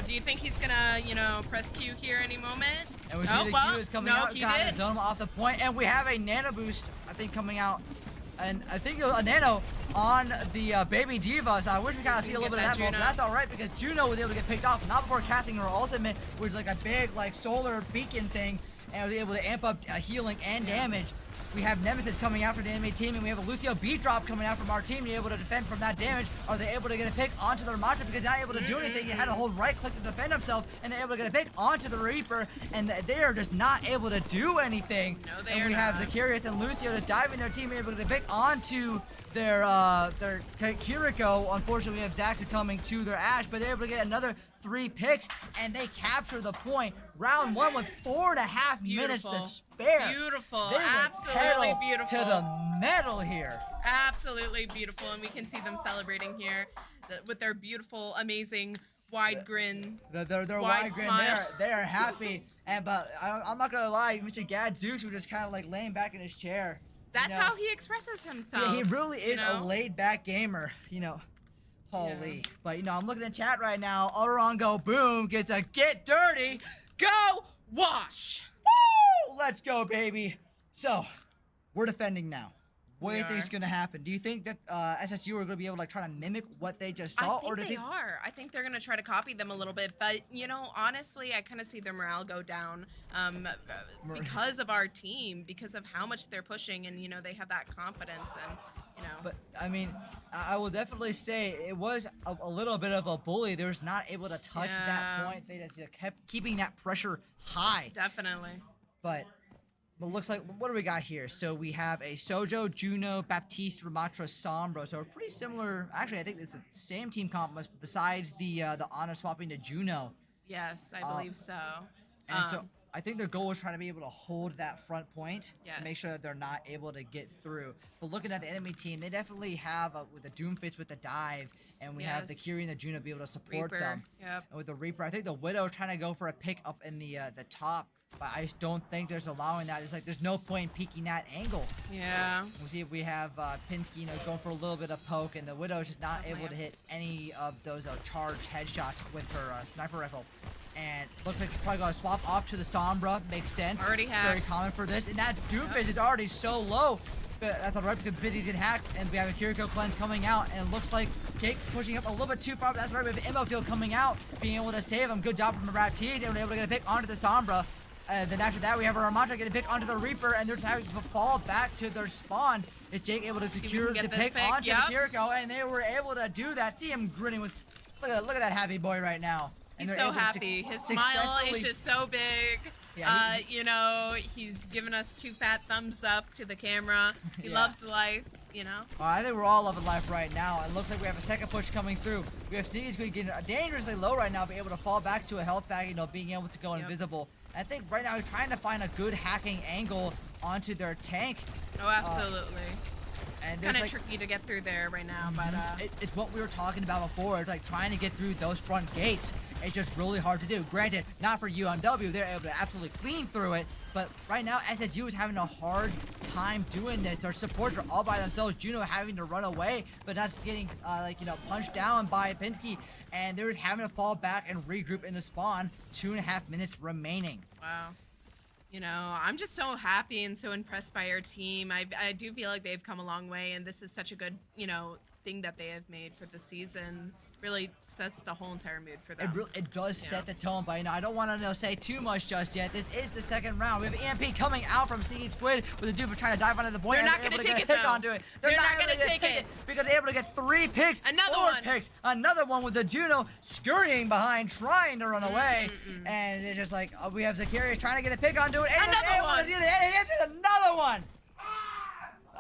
Speaker 2: Do you think he's gonna, press Q here any moment?
Speaker 1: And we see the Q is coming out, kind of zone him off the point, and we have a nano boost, I think, coming out, and I think a nano on the baby Diva. So I wish we kind of see a little bit of that, but that's all right because Juno was able to get picked off, not before casting her ultimate, which is like a big solar beacon thing, and was able to amp up healing and damage. We have Nemesis coming out for the enemy team, and we have a Lucio beat drop coming out from our team to be able to defend from that damage. Are they able to get a pick onto the Ramattra because they're not able to do anything? He had to hold right click to defend himself, and they're able to get a pick onto the Reaper, and they are just not able to do anything.
Speaker 2: No, they
Speaker 1: and
Speaker 2: are
Speaker 1: we have
Speaker 2: not.
Speaker 1: Zacharias and Lucio to dive in their team, able to get a pick onto their Kiriko. Unfortunately, we have Zaxa coming to their Ash, but they're able to get another 3 picks, and they capture the point. Round 1 with 4.5 minutes to spare.
Speaker 2: Beautiful.
Speaker 1: They went
Speaker 2: Absolutely
Speaker 1: pedal
Speaker 2: beautiful.
Speaker 1: to the metal here.
Speaker 2: Absolutely beautiful, and we can see them celebrating here with their beautiful, amazing wide grin.
Speaker 1: Their wide grin. They are happy. But I'm not gonna lie, Mr. Gadzooks was just kind of laying back in his chair.
Speaker 2: That's how he expresses himself.
Speaker 1: Yeah, he really is a laid-back gamer. Holy. Yeah. But I'm looking in chat right now. Orango Boom gets a get dirty.
Speaker 2: Go wash.
Speaker 1: Woo! Let's go, baby. So, we're defending now. What do you think is going to happen? Do you think that SSU are going to be able to try to mimic what they just saw?
Speaker 2: I think they are. I think they're going to try to copy them a little bit. But, honestly, I kind of see their morale go down because of our team, because of how much they're pushing. And, they have that confidence. And,
Speaker 1: But, I will definitely say it was a little bit of a bully. They was not able to touch that point. They just kept keeping that pressure high.
Speaker 2: Definitely.
Speaker 1: But looks like, what do we got here? So we have a Sojo, Juno, Baptiste, Ramatra, Sombra. So we're pretty similar. Actually, I think it's the same team comp besides the Ana swapping to Juno.
Speaker 2: Yes, I believe so.
Speaker 1: And so I think their goal is trying to be able to hold that front point.
Speaker 2: Yes.
Speaker 1: Make sure that they're not able to get through. But looking at the enemy team, they definitely have, with the Doomfist with the dive, and we have the Kiri and the Juno be able to support
Speaker 2: Reaper.
Speaker 1: them.
Speaker 2: Yep.
Speaker 1: And with the Reaper, I think the Widow trying to go for a pick up in the top But I just don't think there's allowing that. It's like there's no point in peeking that angle.
Speaker 2: Yeah.
Speaker 1: We'll see if we have Pinsky, you know, going for a little bit of poke, and the Widow's just not able to hit any of those charged headshots with her sniper rifle. And looks like she's probably going to swap off to the Sombra. Makes sense.
Speaker 2: Already have.
Speaker 1: Very common for this. And that Doomfist is already so low. But that's alright because Busy get hacked, and we have a Kiriko cleanse coming out, and it looks like Jake pushing up a little bit too far, but that's right. We have Immo Field coming out, being able to save him. Good job from the Rat Tees, and we're able to get a pick onto the Sombra. Then after that, we have our Ramatra getting a pick onto the Reaper, and they're just having to fall back to their spawn. Is Jake able to secure the pick onto the Kiriko, and they were able to do that. See him grinning with, look at that happy boy right now. And
Speaker 2: He's
Speaker 1: they're
Speaker 2: so
Speaker 1: able to
Speaker 2: happy. His smile is just so big.
Speaker 1: Yeah,
Speaker 2: you know, he's giving us 2 fat thumbs up to the camera. He
Speaker 1: Yeah.
Speaker 2: loves life, you know.
Speaker 1: I think we're all loving life right now. It looks like we have a second push coming through. We have Sneaky Squid getting dangerously low right now, but able to fall back to a health bag, you know, being able to go invisible. I think right now we're trying to find a good hacking angle onto their tank.
Speaker 2: Oh, absolutely.
Speaker 1: And
Speaker 2: It's
Speaker 1: there's,
Speaker 2: kind of
Speaker 1: like,
Speaker 2: tricky to get through there right now, but
Speaker 1: it's what we were talking about before. It's like trying to get through those front gates. It's just really hard to do. Granted, not for UMW. They're able to absolutely clean through it. But right now, SSU is having a hard time doing this. Their supports are all by themselves. Juno having to run away, but that's getting, punched down by Pinsky. And they're just having to fall back and regroup in the spawn. 2.5 minutes remaining.
Speaker 2: wow. You know, I'm just so happy and so impressed by our team. I do feel like they've come a long way, and this is such a good, you know, thing that they have made for the season. Really sets the whole entire mood for them.
Speaker 1: It does set the tone, but you know, I don't want to say too much just yet. This is the second round. We have EMP coming out from Sneaky Squid with the Duper trying to dive onto the point.
Speaker 2: They're not going to take it, though.
Speaker 1: Onto it.
Speaker 2: They're not going to take it.
Speaker 1: Because they're able to get 3 picks.
Speaker 2: Another
Speaker 1: 4
Speaker 2: one.
Speaker 1: picks. Another one with the Juno scurrying behind, trying to run away. And it's just like, we have Zacharias trying to get a pick onto it. And
Speaker 2: Another one.
Speaker 1: And it's another one.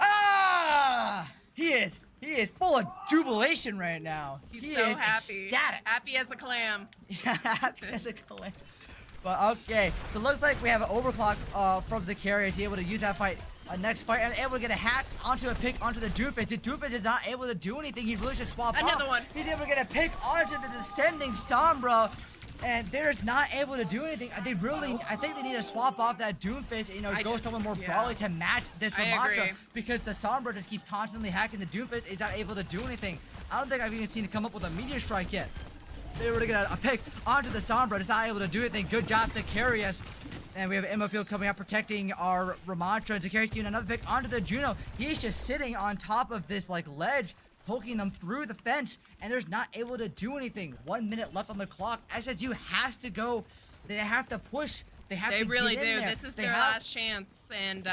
Speaker 1: Ah! He is full of jubilation right now.
Speaker 2: He's so happy.
Speaker 1: Ecstatic.
Speaker 2: Happy as a clam.
Speaker 1: Yeah, happy as a clam. But okay, so it looks like we have an overclock from Zacharias. He's able to use that fight. Next fight, and able to get a hack onto a pick onto the Doofus. The Doofus is not able to do anything. He really should swap
Speaker 2: Another
Speaker 1: off.
Speaker 2: one.
Speaker 1: He's able to get a pick onto the descending Sombra. And they're just not able to do anything. I think they need to swap off that Doomfist, you know, go someone more brawly to match this Ramatra. Because the Sombra just keep constantly hacking the Doomfist. He's not able to do anything. I don't think I've even seen it come up with a meteor strike yet. They were to get a pick onto the Sombra. It's not able to do anything. Good job to carry us. And we have Immo Field coming out protecting our Ramatra. And Zacharias getting another pick onto the Juno. He's just sitting on top of this like ledge, poking them through the fence, and they're not able to do anything. 1 minute left on the clock. SSU has to go. They have to push. They
Speaker 2: really
Speaker 1: get in
Speaker 2: do.
Speaker 1: there.
Speaker 2: This is their last chance, and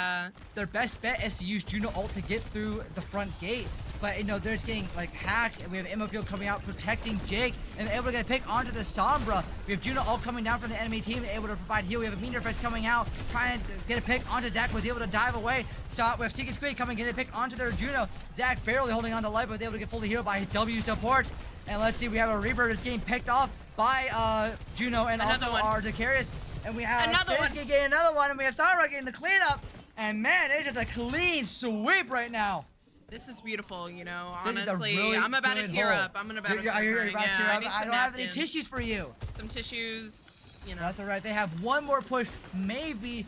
Speaker 1: their best bet is to use Juno ult to get through the front gate. But you know they're just getting like hacked, and we have Immo Field coming out protecting Jake, and they're able to get a pick onto the Sombra. We have Juno ult coming down from the enemy team, able to provide heal. We have a meteor fence coming out, trying to get a pick onto Zach, was able to dive away. So we have Seeking Squid coming, getting a pick onto their Juno. Zach barely holding on to life, but was able to get fully healed by his W support. And let's see, we have a Reaper that's getting picked off by Juno and
Speaker 2: Another
Speaker 1: also
Speaker 2: one.
Speaker 1: our Zacharias. And we have
Speaker 2: Another one.
Speaker 1: Finsky getting another one, and we have Sombra getting the cleanup. And man, it's just a clean sweep right now.
Speaker 2: this is beautiful, you know.
Speaker 1: This is a
Speaker 2: Honestly,
Speaker 1: really
Speaker 2: I'm about to
Speaker 1: good
Speaker 2: tear
Speaker 1: hole.
Speaker 2: up. I'm about to
Speaker 1: You're
Speaker 2: start crying.
Speaker 1: about to
Speaker 2: Yeah,
Speaker 1: tear
Speaker 2: I
Speaker 1: up.
Speaker 2: need
Speaker 1: I
Speaker 2: some
Speaker 1: don't have any
Speaker 2: napkins.
Speaker 1: tissues for you.
Speaker 2: Some tissues, you know.
Speaker 1: That's all right. They have one more push, maybe.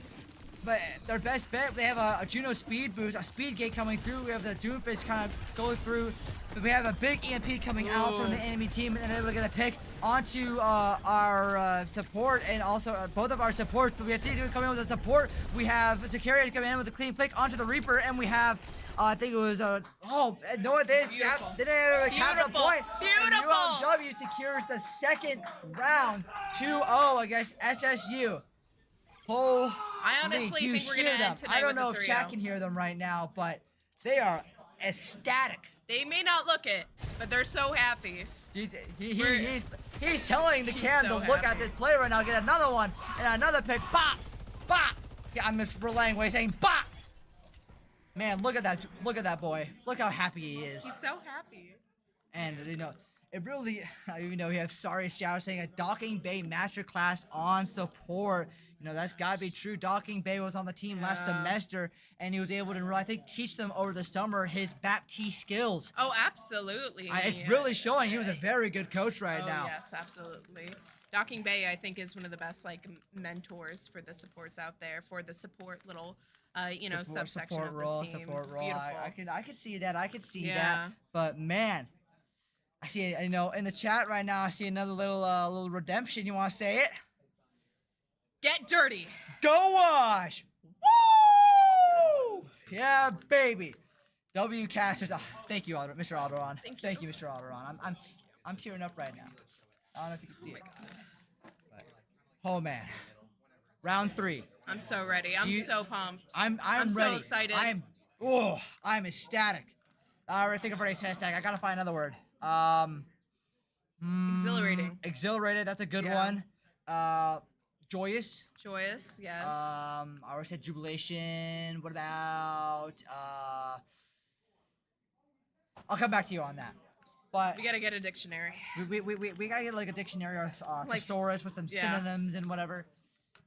Speaker 1: But their best bet, they have a Juno speed boost, a speed gate coming through. We have the Doomfish kind of going through. But we have a big EMP coming out from the enemy team, and they're able to get a pick onto our support and also both of our supports. But we have Caesar coming in with a support. We have Zacharias coming in with a clean pick onto the Reaper, and we have I think it was they didn't count a point.
Speaker 2: Beautiful.
Speaker 1: And UMW secures the second round, 2-0 against SSU. Oh.
Speaker 2: I honestly think we're gonna end tonight
Speaker 1: I don't
Speaker 2: with
Speaker 1: know
Speaker 2: a
Speaker 1: if chat
Speaker 2: 3-0.
Speaker 1: can hear them right now, but they are ecstatic.
Speaker 2: They may not look it, but they're so happy.
Speaker 1: He's telling the cam
Speaker 2: so
Speaker 1: to look at
Speaker 2: happy.
Speaker 1: this play right now, get another one, and another pick. Bop! Bop! Yeah, I'm just relaying what he's saying. Bop! Man, look at that boy. Look how happy he is.
Speaker 2: He's so happy.
Speaker 1: And you know, it really, you know, we have Sorry Shower saying a Docking Bay masterclass on support. You know, that's gotta be true. Docking Bay was on the team last semester, and he was able to, I think, teach them over the summer his back T skills.
Speaker 2: Oh, absolutely.
Speaker 1: It's really showing. He was a very good coach right now.
Speaker 2: Yes, absolutely. Docking Bay, I think, is one of the best like mentors for the supports out there, for the support little, subsection of this team.
Speaker 1: Support
Speaker 2: It's
Speaker 1: role.
Speaker 2: beautiful.
Speaker 1: I could see that. I could see
Speaker 2: Yeah.
Speaker 1: that. But man, I see. In the chat right now, I see another little redemption. You want to say it?
Speaker 2: Get dirty.
Speaker 1: Go Wash! Woo! Yeah, baby. W Casters. Oh, thank you, Mr. Alderon. Thank you, Mr. Alderon. I'm tearing up right now. I don't know if you can see it. But, oh man, round 3.
Speaker 2: I'm so ready. I'm so pumped.
Speaker 1: I'm
Speaker 2: so
Speaker 1: ready.
Speaker 2: excited.
Speaker 1: I'm ecstatic. Think of a race hashtag. I gotta find another word.
Speaker 2: Exhilarating.
Speaker 1: Exhilarated. That's a good
Speaker 2: Yeah.
Speaker 1: one. Joyous.
Speaker 2: Joyous. Yes.
Speaker 1: I already said jubilation. What about I'll come back to you on that. But
Speaker 2: we gotta get a dictionary.
Speaker 1: we gotta get like a dictionary or
Speaker 2: Like-
Speaker 1: thesaurus with some
Speaker 2: yeah.
Speaker 1: synonyms and whatever.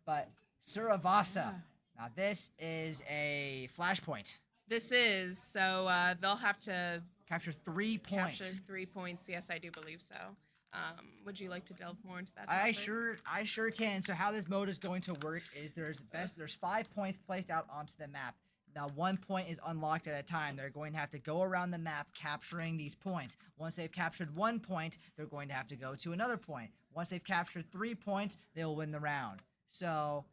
Speaker 1: But Suravasa. Now this is a flashpoint.
Speaker 2: This is so they'll have to
Speaker 1: Capture 3 points.
Speaker 2: capture 3 points. Yes, I do believe so. Would you like to delve more into that?
Speaker 1: I
Speaker 2: topic?
Speaker 1: sure can. So how this mode is going to work is there's 5 points placed out onto the map. Now 1 point is unlocked at a time. They're going to have to go around the map capturing these points. Once they've captured 1 point, they're going to have to go to another point. Once they've captured 3 points, they'll win the round. So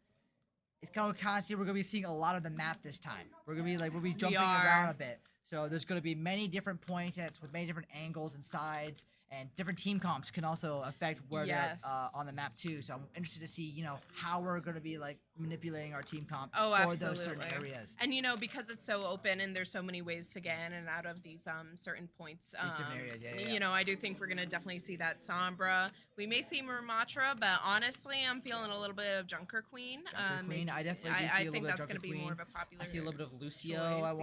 Speaker 1: it's kind of constantly we're gonna be seeing a lot of the map this time. We'll be jumping around a bit. So there's going to be many different point hits with many different angles and sides, and different team comps can also affect where they're on the map too. So I'm interested to see, how we're going to be like manipulating our team comp for those certain areas.
Speaker 2: And because it's so open and there's so many ways to get in and out of these certain points.
Speaker 1: These different areas, yeah.
Speaker 2: I do think we're going to definitely see that Sombra. We may see Ramatra, but honestly, I'm feeling a little bit of Junker Queen.
Speaker 1: Queen, I definitely do see a
Speaker 2: I
Speaker 1: little
Speaker 2: think
Speaker 1: bit of
Speaker 2: that's going
Speaker 1: Junker
Speaker 2: to be
Speaker 1: Queen.
Speaker 2: more of a popular
Speaker 1: I see a little bit of Lucio.
Speaker 2: choice,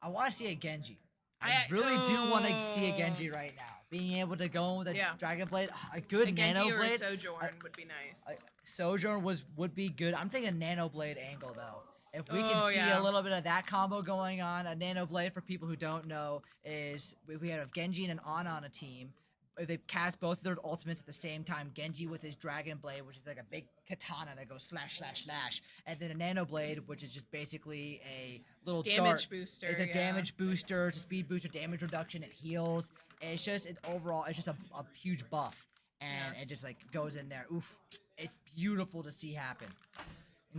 Speaker 1: I want to see a Genji. I really do want to see a Genji right now. Being able to go with a Dragon Blade, a good Nano
Speaker 2: Genji or
Speaker 1: Blade.
Speaker 2: Sojourn would be nice.
Speaker 1: Sojourn would be good. I'm thinking Nano Blade angle though. If we can see
Speaker 2: yeah.
Speaker 1: a little bit of that combo going on, a Nano Blade for people who don't know is we have Genji and an Ana on a team. They cast both of their ultimates at the same time. Genji with his Dragon Blade, which is like a big katana that goes slash slash slash, and then a Nano Blade, which is just basically a little
Speaker 2: Damage
Speaker 1: dart.
Speaker 2: booster,
Speaker 1: It's a
Speaker 2: yeah.
Speaker 1: damage booster, it's a speed booster, damage reduction. It heals. It's just overall, it's just a huge buff, and it just like goes in there. Oof, it's beautiful to see happen.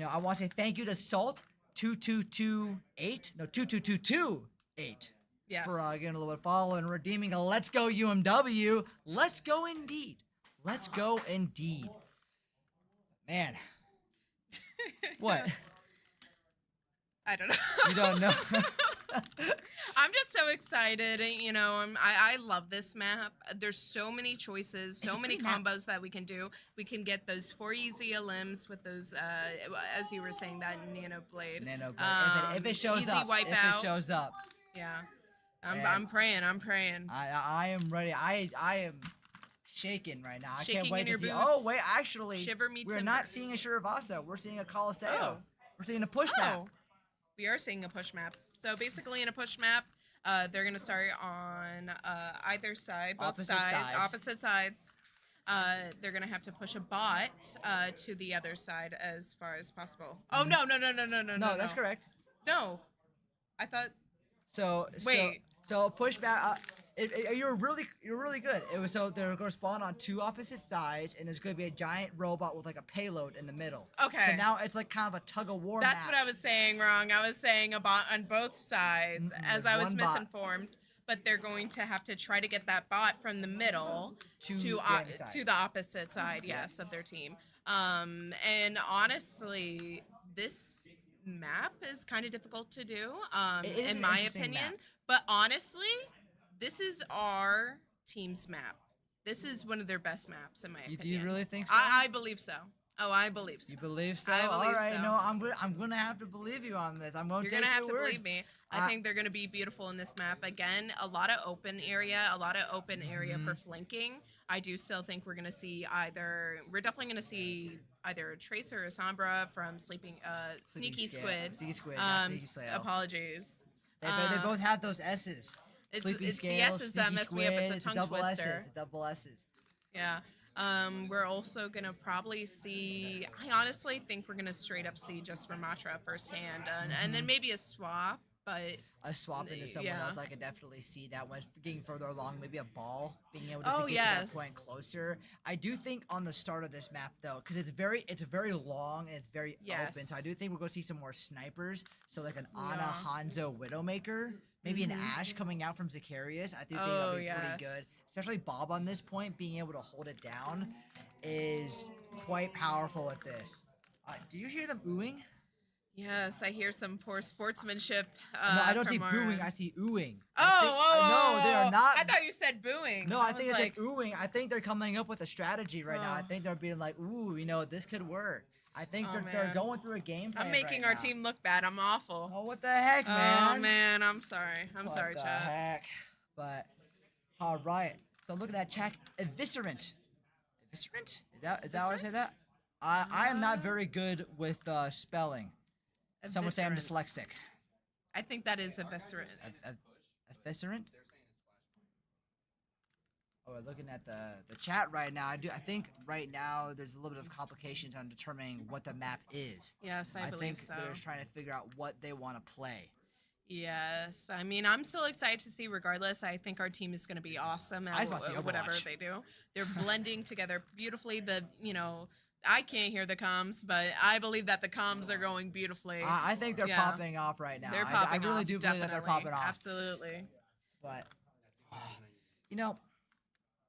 Speaker 1: I want to say thank you to Salt 2228.
Speaker 2: Yes.
Speaker 1: For getting a little bit of follow and redeeming a Let's Go UMW. Let's go indeed. Let's go indeed. Man. What?
Speaker 2: I don't know.
Speaker 1: You don't know?
Speaker 2: I'm just so excited. I love this map. There's so many choices, so many combos that we can do. We can get those 4 easy limbs with those, as you were saying, that Nano Blade.
Speaker 1: Nano Blade. If it shows
Speaker 2: easy
Speaker 1: up.
Speaker 2: Wipeout.
Speaker 1: If it shows up.
Speaker 2: Yeah. I'm praying.
Speaker 1: I am ready. I am shaking right now. I can't
Speaker 2: Shaking
Speaker 1: wait
Speaker 2: in
Speaker 1: to
Speaker 2: your
Speaker 1: see.
Speaker 2: boots.
Speaker 1: Oh wait, actually,
Speaker 2: Shiver me
Speaker 1: we're not
Speaker 2: timbers.
Speaker 1: seeing a Shiravasa. We're seeing a Colosseo.
Speaker 2: Oh.
Speaker 1: We're seeing a push map.
Speaker 2: We are seeing a push map. So basically, in a push map, they're gonna start on either side, both opposite sides. They're gonna have to push a bot to the other side as far as possible. Oh no!
Speaker 1: No, that's correct.
Speaker 2: No, I thought.
Speaker 1: So
Speaker 2: Wait.
Speaker 1: So push back. You're really good. They're going to spawn on 2 opposite sides, and there's going to be a giant robot with like a payload in the middle.
Speaker 2: Okay.
Speaker 1: So now it's like kind of a tug of war.
Speaker 2: That's what I was saying wrong. I was saying a bot on both sides, as I was
Speaker 1: one bot.
Speaker 2: misinformed. But they're going to have to try to get that bot from the middle
Speaker 1: To
Speaker 2: to
Speaker 1: the other side.
Speaker 2: the opposite side, yes, of their team. And honestly, this map is kind of difficult to do,
Speaker 1: It is
Speaker 2: in
Speaker 1: an
Speaker 2: my
Speaker 1: interesting
Speaker 2: opinion.
Speaker 1: map.
Speaker 2: But honestly, this is our team's map. This is one of their best maps, in my opinion.
Speaker 1: Do you really think so?
Speaker 2: I believe so. Oh, I believe so.
Speaker 1: You believe so?
Speaker 2: I believe
Speaker 1: All right,
Speaker 2: so.
Speaker 1: no, I'm gonna have to believe you on this. I'm gonna
Speaker 2: You're
Speaker 1: take
Speaker 2: gonna have
Speaker 1: your
Speaker 2: to
Speaker 1: word.
Speaker 2: believe me. I think they're gonna be beautiful in this map. Again, a lot of open area for flanking. I do still think we're definitely gonna see either a Tracer or Sombra from Sneaky Squid.
Speaker 1: Sneaky Squid. Not Sneaky Snail.
Speaker 2: Apologies.
Speaker 1: They both have those S's.
Speaker 2: It's
Speaker 1: Sleeping
Speaker 2: the
Speaker 1: Scale,
Speaker 2: S's that
Speaker 1: Sneaky
Speaker 2: mess me up.
Speaker 1: Squid,
Speaker 2: It's a tongue
Speaker 1: double
Speaker 2: twister.
Speaker 1: S's. It's double S's.
Speaker 2: Yeah. We're also gonna probably see. I honestly think we're gonna straight up see just Ramatra firsthand, and then maybe a swap. But
Speaker 1: A swap into someone
Speaker 2: yeah.
Speaker 1: else, I could definitely see that when getting further along. Maybe a ball, being able to
Speaker 2: Oh,
Speaker 1: get to
Speaker 2: yes.
Speaker 1: that point closer. I do think on the start of this map though, because it's very long and it's very open. So I
Speaker 2: Yes.
Speaker 1: do think we're going to see some more snipers. So like an Ana,
Speaker 2: Yeah.
Speaker 1: Hanzo, Widowmaker, maybe an Ashe coming out from Zacharias. I do think that'll
Speaker 2: Oh,
Speaker 1: be pretty good.
Speaker 2: yes.
Speaker 1: Especially Bob on this point, being able to hold it down is quite powerful with this. Do you hear them oohing?
Speaker 2: Yes, I hear some poor sportsmanship.
Speaker 1: No, I don't see
Speaker 2: from our
Speaker 1: booing. I see oohing.
Speaker 2: Oh,
Speaker 1: no, they are not.
Speaker 2: I thought you said booing.
Speaker 1: No, I think
Speaker 2: was
Speaker 1: it's like oohing. I think they're coming up with a strategy right now. I
Speaker 2: Oh.
Speaker 1: think they're being like, ooh, this could work. I think
Speaker 2: Oh,
Speaker 1: they're
Speaker 2: man.
Speaker 1: going through a game plan
Speaker 2: I'm making
Speaker 1: right
Speaker 2: our
Speaker 1: now.
Speaker 2: team look bad. I'm awful.
Speaker 1: Oh, what the heck, man?
Speaker 2: Oh man, I'm sorry. I'm sorry,
Speaker 1: What the
Speaker 2: chat.
Speaker 1: heck? But all right. So look at that chat. Eviscerant. Eviscerant? Is that how I say that? I am not very good with spelling. Some would say I'm
Speaker 2: Eviscerant.
Speaker 1: dyslexic.
Speaker 2: I think that is eviscerant.
Speaker 1: Eviscerant? Oh, we're looking at the chat right now. I think right now there's a little bit of complications on determining what the map is.
Speaker 2: Yes, I believe
Speaker 1: think
Speaker 2: so.
Speaker 1: they're just trying to figure out what they want to play.
Speaker 2: Yes, I mean I'm still excited to see. Regardless, I think our team is going to be awesome
Speaker 1: I
Speaker 2: at
Speaker 1: just wanna see
Speaker 2: whatever
Speaker 1: Overwatch.
Speaker 2: they do. They're blending together beautifully. I can't hear the comms, but I believe that the comms are going beautifully.
Speaker 1: I think they're
Speaker 2: Yeah.
Speaker 1: popping off right now.
Speaker 2: They're
Speaker 1: I
Speaker 2: popping
Speaker 1: really
Speaker 2: off,
Speaker 1: do believe that they're
Speaker 2: definitely.
Speaker 1: popping off.
Speaker 2: Absolutely.
Speaker 1: But,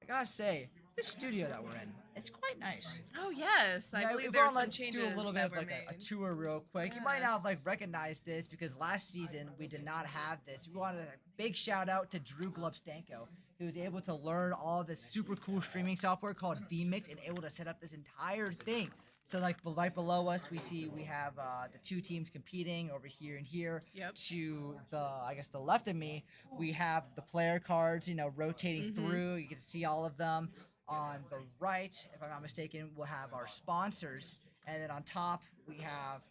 Speaker 1: I gotta say, this studio that we're in, it's quite nice.
Speaker 2: Oh yes, I
Speaker 1: Yeah,
Speaker 2: believe
Speaker 1: if
Speaker 2: there's
Speaker 1: we're
Speaker 2: some
Speaker 1: on,
Speaker 2: changes
Speaker 1: do a little bit
Speaker 2: that
Speaker 1: of
Speaker 2: were
Speaker 1: like
Speaker 2: made.
Speaker 1: a tour real quick. You might not have
Speaker 2: Yes.
Speaker 1: recognized this because last season we did not have this. We wanted a big shout out to Drew Glubstanko, who was able to learn all this super cool streaming software called vMix and able to set up this entire thing. So like right below us, we have the two teams competing over here and here.
Speaker 2: Yep.
Speaker 1: To the left of me, we have the player cards, rotating through. You get to see all of them. On the right, if I'm not mistaken, we'll have our sponsors, and then on top we have,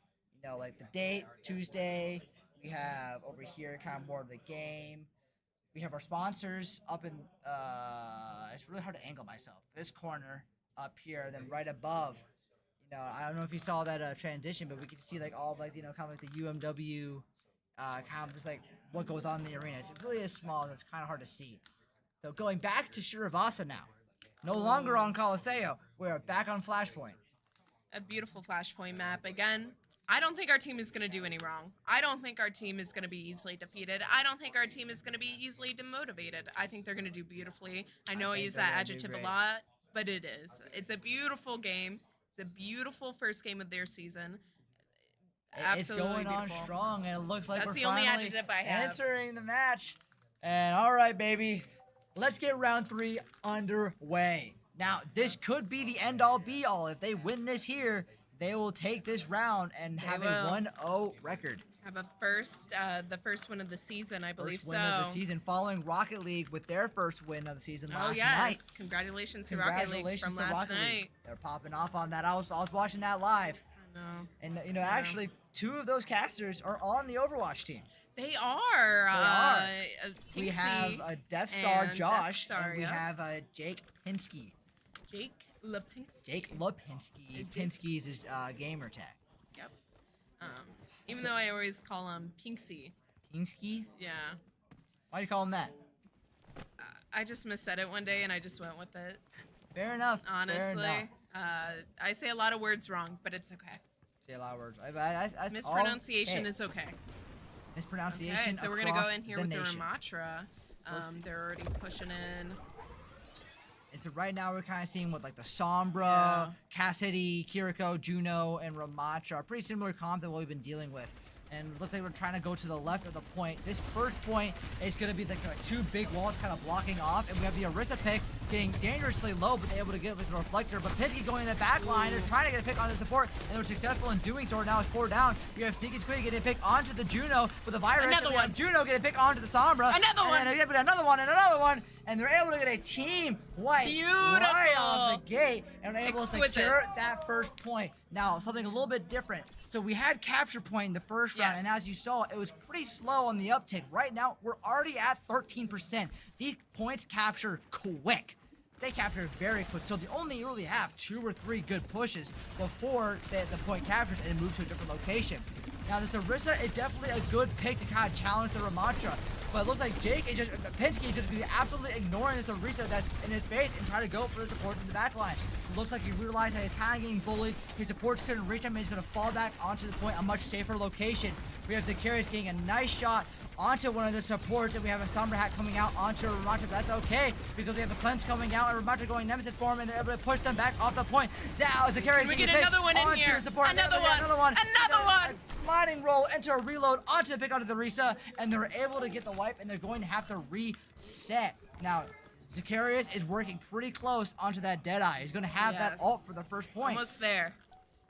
Speaker 1: like the date, Tuesday. We have over here kind of more of the game. We have our sponsors up in. It's really hard to angle myself. This corner up here, then right above. I don't know if you saw that transition, but we get to see like all of, like kind of like the UMW, kind of just like what goes on in the arenas. It really is small, and it's kind of hard to see. So going back to Shiravasa now. No longer on Colosseo. We're back on Flashpoint.
Speaker 2: A beautiful Flashpoint map. Again, I don't think our team is going to do any wrong. I don't think our team is going to be easily defeated. I don't think our team is going to be easily demotivated. I think they're going to do beautifully. I know I
Speaker 1: think
Speaker 2: use
Speaker 1: they're
Speaker 2: that
Speaker 1: gonna do
Speaker 2: adjective a
Speaker 1: great.
Speaker 2: lot, but it is. It's a beautiful game. It's a beautiful first game of their season. Absolutely
Speaker 1: It's going on
Speaker 2: beautiful.
Speaker 1: strong, and it looks like
Speaker 2: That's
Speaker 1: we're
Speaker 2: the only
Speaker 1: finally
Speaker 2: adjective I have.
Speaker 1: entering the match. And all right, baby, let's get round 3 underway. Now, this could be the end-all, be-all. If they win this here, they will take this round and have
Speaker 2: will.
Speaker 1: a 1-0 record.
Speaker 2: Have a the first win of the season, I believe
Speaker 1: First win of the
Speaker 2: so.
Speaker 1: season, following Rocket League with their first win of the season
Speaker 2: Oh
Speaker 1: last
Speaker 2: yes!
Speaker 1: night.
Speaker 2: Congratulations to Rocket League from
Speaker 1: to
Speaker 2: last
Speaker 1: Rocket League.
Speaker 2: night.
Speaker 1: They're popping off on that. I was watching that live.
Speaker 2: No.
Speaker 1: And actually, 2 of those casters are on the Overwatch team.
Speaker 2: They are.
Speaker 1: We have a Death Star
Speaker 2: and
Speaker 1: Josh,
Speaker 2: Death Star,
Speaker 1: and we
Speaker 2: yep.
Speaker 1: have Jake Pinsky.
Speaker 2: Jake Lipinski.
Speaker 1: Jake Lipinski. Pinsky's his gamer tag.
Speaker 2: Yep. Even though I always call him Pinksy.
Speaker 1: Pinsky?
Speaker 2: Yeah.
Speaker 1: Why do you call him that?
Speaker 2: I just missaid it one day and I just went with it.
Speaker 1: Fair enough. Fair
Speaker 2: Honestly.
Speaker 1: enough.
Speaker 2: I say a lot of words wrong, but it's okay.
Speaker 1: Say a lot of words. I
Speaker 2: Mispronunciation is okay.
Speaker 1: mispronunciation.
Speaker 2: Okay, so we're gonna go
Speaker 1: across
Speaker 2: in here
Speaker 1: the
Speaker 2: with the
Speaker 1: nation.
Speaker 2: Ramatra.
Speaker 1: Let's see.
Speaker 2: They're already pushing in.
Speaker 1: And so right now we're kind of seeing what like the Sombra,
Speaker 2: Yeah.
Speaker 1: Cassidy, Kiriko, Juno, and Ramatra are pretty similar comp than what we've been dealing with. And it looks like we're trying to go to the left of the point. This first point is going to be like 2 big walls kind of blocking off. And we have the Orisa pick getting dangerously low, but they're able to get like the reflector. But Pinsky going in the back line. They're trying to get a pick on the support, and they were successful in doing so. Now it's 4 down. You have Sneaky Squid getting a pick onto the Juno with a virus.
Speaker 2: Another
Speaker 1: and we have
Speaker 2: one.
Speaker 1: Juno getting a pick onto the Sombra.
Speaker 2: Another one.
Speaker 1: And then another one and another one. And they're able to get a team wipe right off the gate, and they're able to
Speaker 2: Exquisite.
Speaker 1: secure that first point. Now, something a little bit different. So we had capture point in the first round,
Speaker 2: Yes.
Speaker 1: and as you saw, it was pretty slow on the uptick. Right now, we're already at 13%. These points captured quick. they capture it very quick. So they only really have 2 or 3 good pushes before the point captures and moves to a different location. Now this Orisa is definitely a good pick to kind of challenge the Ramattra. But it looks like Jake is just, Pinsky is just going to be absolutely ignoring this Orisa that's in his face and try to go for the support in the back line. It looks like he realized that he's kind of getting bullied. His supports couldn't reach him and he's going to fall back onto the point, a much safer location. We have Zacarias getting a nice shot onto one of the supports, and we have a Sombra hat coming out onto Ramattra, but that's okay, because we have a cleanse coming out, and Ramattra going Nemesis form, and they're able to push them back off the point. Zacarias
Speaker 2: Can we get another one in here? Another one!
Speaker 1: Sliding roll into a reload onto the pick onto the Orisa, and they're able to get the wipe, and they're going to have to reset. Now, Zacarias is working pretty close onto that Deadeye. He's going to have that ult for the first point.
Speaker 2: Almost there.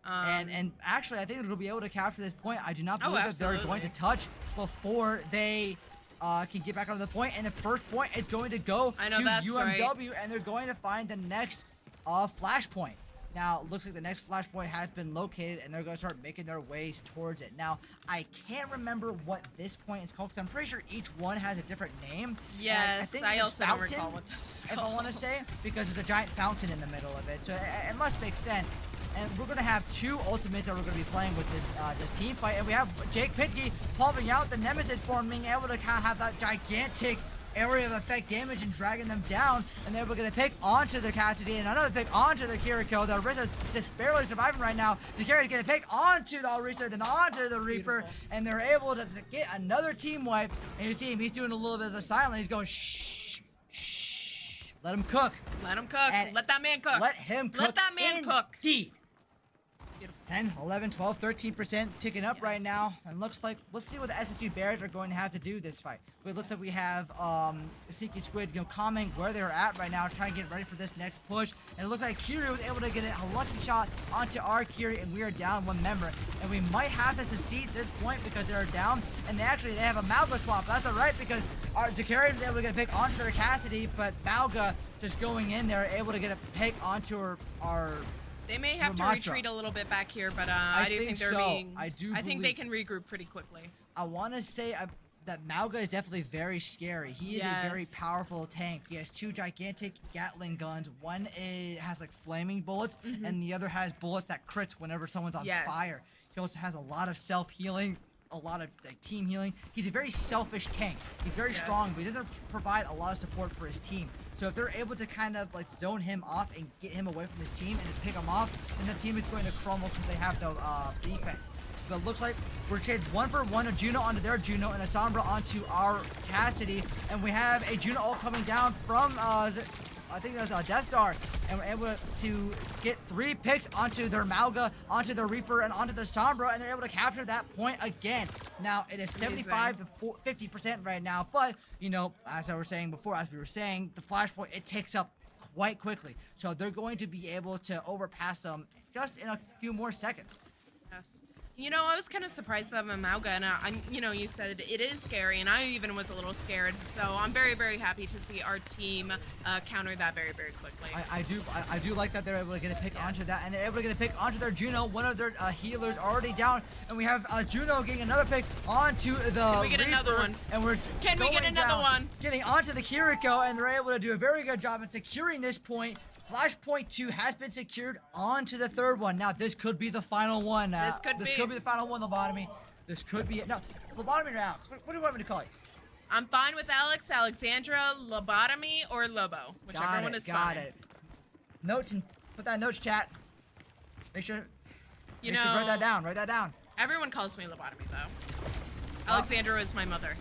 Speaker 1: And actually, I think they'll be able to capture this point. I do not believe that they're going to touch before they can get back onto the point. And the first point is going to go to UMW, and they're going to find the next flashpoint. Now, it looks like the next flashpoint has been located, and they're going to start making their ways towards it. Now, I can't remember what this point is called, because I'm pretty sure each one has a different name.
Speaker 2: Yes,
Speaker 1: I think
Speaker 2: I
Speaker 1: it's
Speaker 2: also don't recall what this is
Speaker 1: if
Speaker 2: called.
Speaker 1: I want to say, because there's a giant fountain in the middle of it. So it must make sense. And we're going to have 2 ultimates that we're going to be playing with this team fight. And we have Jake Pinsky popping out the Nemesis form, being able to kind of have that gigantic area of effect damage and dragging them down. And then we're going to pick onto the Cassidy and another pick onto the Kiriko. The Orisa's just barely surviving right now. Zacarias going to pick onto the Orisa, then onto the Reaper. And they're able to get another team wipe. And you see him, he's doing a little bit of a silent. He's going, shh, shh. Let him cook.
Speaker 2: Let him cook.
Speaker 1: And
Speaker 2: let that man cook.
Speaker 1: Let him cook.
Speaker 2: Let that man cook.
Speaker 1: Indeed. 10, 11, 12, 13% ticking up right now. And looks like, we'll see what the SSU Bears are going to have to do this fight. But it looks like we have Seeky Squid, calming where they're at right now, trying to get ready for this next push. And it looks like Kiri was able to get a lucky shot onto our Kiri, and we are down 1 member. And we might have to succeed this point because they're down. And they have a Malga swap. That's alright, because our Zacarias was able to get a pick onto their Cassidy, but Malga just going in there, able to get a pick onto our
Speaker 2: They may have to retreat a little bit back here, but I do think they're being. I think they can regroup pretty quickly.
Speaker 1: I want to say that Malga is definitely very scary. He is a very powerful tank. He has 2 gigantic Gatling guns. One has like flaming bullets, and the other has bullets that crits whenever someone's on fire. He also has a lot of self-healing, a lot of team healing. He's a very selfish tank. He's very strong, but he doesn't provide a lot of support for his team. So if they're able to kind of like zone him off and get him away from his team and just pick him off, then the team is going to crumble because they have no defense. But it looks like we're changed 1 for 1, a Juno onto their Juno and a Sombra onto our Cassidy. And we have a Juno ult coming down from, I think that's a Death Star. And we're able to get 3 picks onto their Malga, onto the Reaper, and onto the Sombra. And they're able to capture that point again. Now, it is 75 to 50% right now. But, you know, as we were saying, the flashpoint, it takes up quite quickly. So they're going to be able to overpass them just in a few more seconds.
Speaker 2: Yes. You know, I was kind of surprised that Malga, and you know, you said it is scary, and I even was a little scared. So I'm very, very happy to see our team counter that very, very quickly.
Speaker 1: I do like that they're able to get a pick onto that, and they're able to get a pick onto their Juno. One of their healers already down, and we have Juno getting another pick onto the
Speaker 2: Can we get
Speaker 1: Reaper,
Speaker 2: another one?
Speaker 1: And we're
Speaker 2: Can we get another one?
Speaker 1: Getting onto the Kiriko, and they're able to do a very good job in securing this point. Flashpoint 2 has been secured onto the 3rd one. Now, this could be the final one. This could be the final one, Lobotomy. This could be it. No, Lobotomy or Alex? What do you want me to call you?
Speaker 2: I'm fine with Alex, Alexandra, Lobotomy, or Lobo. Whichever one is fine.
Speaker 1: Got it. Notes, and put that in notes, chat. Make sure write that down. Write that down.
Speaker 2: Everyone calls me Lobotomy, though. Alexandra is my mother.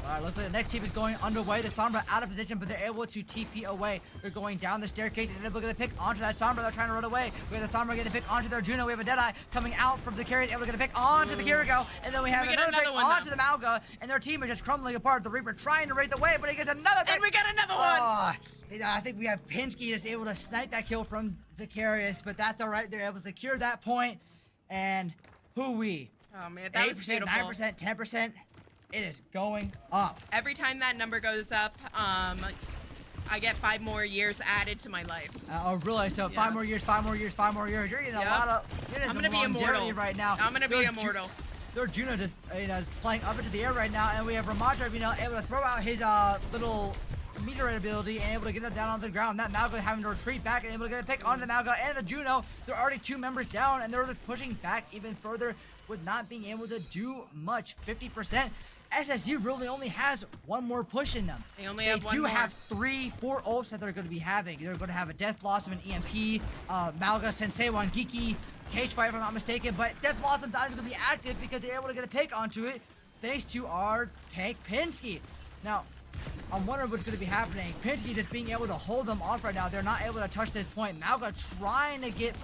Speaker 1: Alright, looks like the next team is going underway. The Sombra out of position, but they're able to TP away. They're going down the staircase, and they're able to pick onto that Sombra. They're trying to run away. We have the Sombra getting to pick onto their Juno. We have a Deadeye coming out from the Zacarias, and we're going to pick onto the Kiriko. And then we have another pick onto the Malga, and their team is just crumbling apart. The Reaper trying to raid the way, but he gets another pick.
Speaker 2: And we got another one!
Speaker 1: I think we have Pinsky just able to snipe that kill from Zacarias, but that's alright. They're able to secure that point. And hooey.
Speaker 2: Oh man, that was beautiful.
Speaker 1: 9%, 10%. It is going up.
Speaker 2: Every time that number goes up, I get 5 more years added to my life.
Speaker 1: Oh, really? So 5 more years, 5 more years, 5 more years. You're getting a lot of.
Speaker 2: I'm gonna be immortal
Speaker 1: right now.
Speaker 2: I'm gonna be immortal.
Speaker 1: Their Juno just flying up into the air right now, and we have Ramattra, able to throw out his little meteorite ability and able to get them down on the ground. That Malga having to retreat back and able to get a pick onto the Malga and the Juno. They're already 2 members down, and they're just pushing back even further with not being able to do much. 50%. SSU really only has 1 more push in them.
Speaker 2: They only have 1
Speaker 1: do
Speaker 2: more.
Speaker 1: have 3-4 ults that they're going to be having. They're going to have a Death Blossom, an EMP, Malga, Sensei, Wangiki, Cage Fight if I'm not mistaken, but Death Blossom's not even going to be active because they're able to get a pick onto it thanks to our tank Pinsky. Now, I'm wondering what's going to be happening. Pinsky just being able to hold them off right now. They're not able to touch this point. Malga trying to get,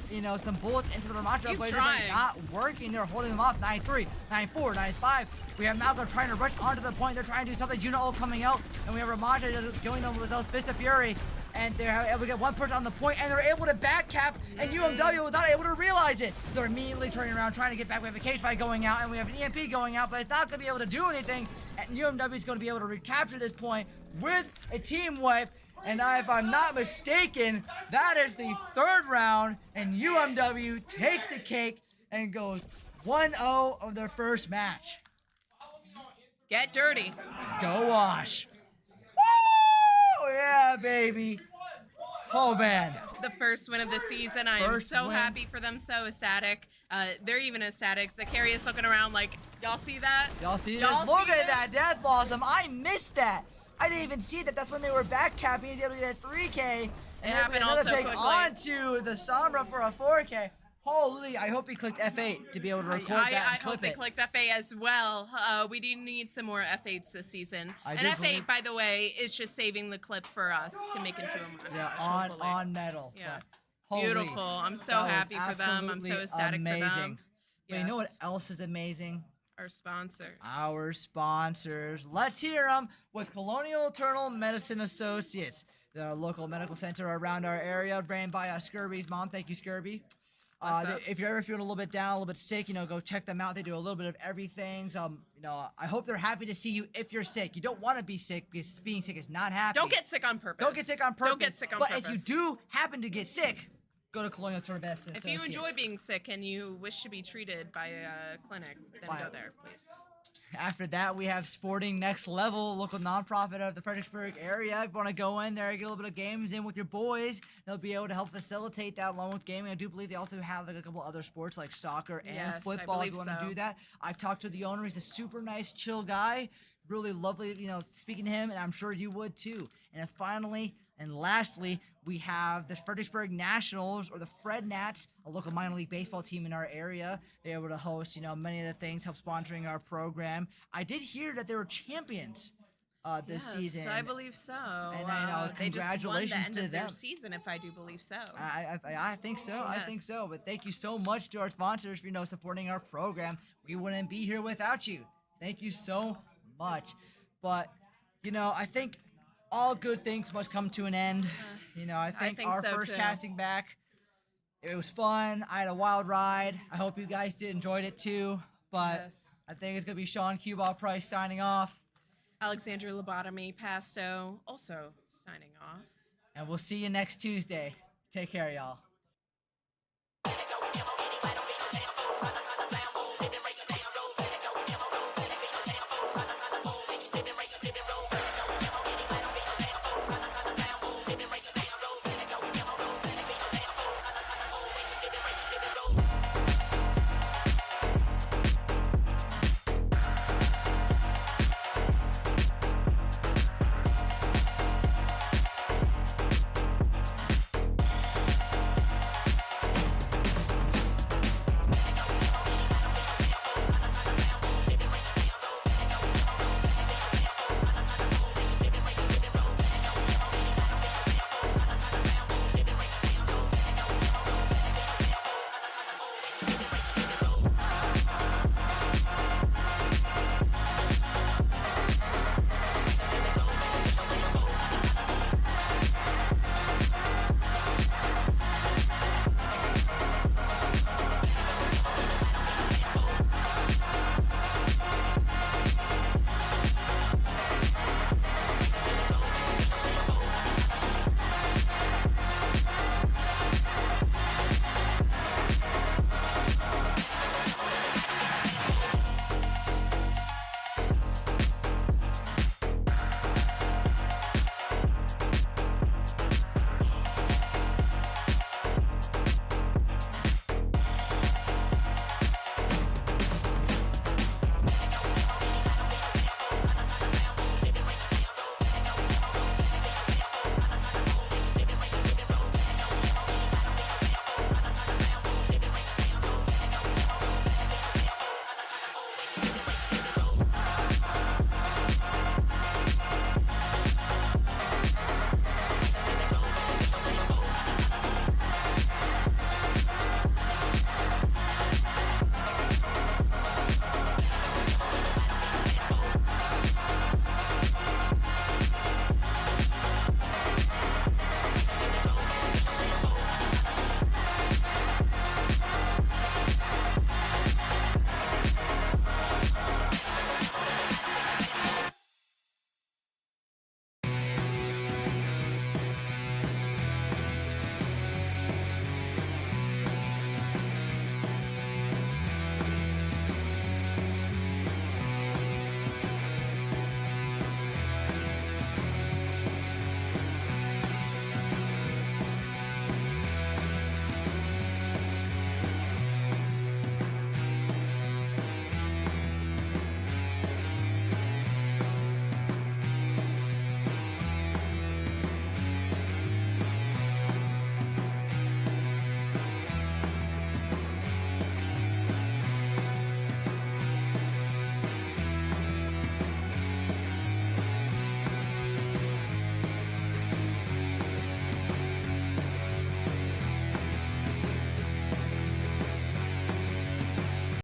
Speaker 1: some bullets into the Ramattra,
Speaker 2: He's
Speaker 1: but it's
Speaker 2: trying.
Speaker 1: not working. They're holding them off. 9-3, 9-4, 9-5. We have Malga trying to rush onto the point. They're trying to do something. Juno ult coming out, and we have Ramattra just going them with those Fist of Fury. And they're able to get 1 person on the point, and they're able to back cap, and UMW was not able to realize it. They're immediately turning around, trying to get back. We have a cage fight going out, and we have an EMP going out, but it's not going to be able to do anything. And UMW is going to be able to recapture this point with a team wipe. And if I'm not mistaken, that is the 3rd round, and UMW takes the cake and goes 1-0 of their first match.
Speaker 2: Get dirty.
Speaker 1: Go Wash. Woo! Yeah, baby. Oh, man.
Speaker 2: The first win of the season. I am
Speaker 1: First
Speaker 2: so
Speaker 1: win.
Speaker 2: happy for them. So ecstatic. They're even ecstatic. Zacharias looking around like, y'all see that?
Speaker 1: Y'all see this?
Speaker 2: Y'all
Speaker 1: Look
Speaker 2: see
Speaker 1: at that
Speaker 2: this?
Speaker 1: Death Blossom. I missed that. I didn't even see that. That's when they were back capping. He's able to get a 3K. And
Speaker 2: happened
Speaker 1: another
Speaker 2: also
Speaker 1: pick
Speaker 2: quickly.
Speaker 1: onto the Sombra for a 4K. Holy, I hope he clicked F8 to be able to record that and
Speaker 2: I
Speaker 1: clip
Speaker 2: hope they
Speaker 1: it.
Speaker 2: clicked F8 as well. We do need some more F8s this season.
Speaker 1: I
Speaker 2: And
Speaker 1: do
Speaker 2: F8,
Speaker 1: believe-
Speaker 2: by the way, is just saving the clip for us to make into a montage.
Speaker 1: Yeah,
Speaker 2: hopefully.
Speaker 1: on metal.
Speaker 2: Yeah.
Speaker 1: But holy,
Speaker 2: Beautiful. I'm so
Speaker 1: that was
Speaker 2: happy for them. I'm so
Speaker 1: absolutely
Speaker 2: ecstatic for them.
Speaker 1: amazing. But you know what
Speaker 2: Yes.
Speaker 1: else is amazing?
Speaker 2: Our sponsors.
Speaker 1: Our sponsors. Let's hear them with Colonial Eternal Medicine Associates, the local medical center around our area, ran by Skirby's mom. Thank you, Skirby.
Speaker 2: What's up?
Speaker 1: If you're ever feeling a little bit down, a little bit sick, go check them out. They do a little bit of everything. I hope they're happy to see you if you're sick. You don't want to be sick because being sick is not happy.
Speaker 2: Don't get sick on purpose.
Speaker 1: Don't get sick on purpose.
Speaker 2: Don't get sick on
Speaker 1: but
Speaker 2: purpose.
Speaker 1: if you do happen to get sick, go to Colonial Eternal Medicine
Speaker 2: If you
Speaker 1: Associates.
Speaker 2: enjoy being sick and you wish to be treated by a clinic, then
Speaker 1: By-
Speaker 2: go there, please.
Speaker 1: After that, we have Sporting Next Level, local nonprofit of the Fredericksburg area. If you want to go in there and get a little bit of games in with your boys, they'll be able to help facilitate that along with gaming. I do believe they also have a couple other sports like soccer and
Speaker 2: Yes, I
Speaker 1: football if you
Speaker 2: believe
Speaker 1: want to
Speaker 2: so.
Speaker 1: do that. I've talked to the owner. He's a super nice, chill guy. Really lovely, speaking to him, and I'm sure you would too. And then finally, and lastly, we have the Fredericksburg Nationals, or the Fred Nats, a local minor league baseball team in our area. They're able to host, many of the things, help sponsoring our program. I did hear that they were champions this
Speaker 2: Yes,
Speaker 1: season.
Speaker 2: I believe so.
Speaker 1: And
Speaker 2: they just won the
Speaker 1: congratulations
Speaker 2: end
Speaker 1: to
Speaker 2: of their
Speaker 1: them.
Speaker 2: season, if I do believe so.
Speaker 1: I think so. I think
Speaker 2: Yes.
Speaker 1: so. But thank you so much to our sponsors for supporting our program. We wouldn't be here without you. Thank you so much. But I think all good things must come to an end. I think
Speaker 2: think
Speaker 1: our
Speaker 2: so,
Speaker 1: first
Speaker 2: too.
Speaker 1: casting back, it was fun. I had a wild ride. I hope you guys enjoyed it too. But
Speaker 2: Yes.
Speaker 1: I think it's gonna be Sean Cuball Price signing off,
Speaker 2: Alexandra Lobotomy Pasto also signing off.
Speaker 1: and we'll see you next Tuesday. Take care, y'all.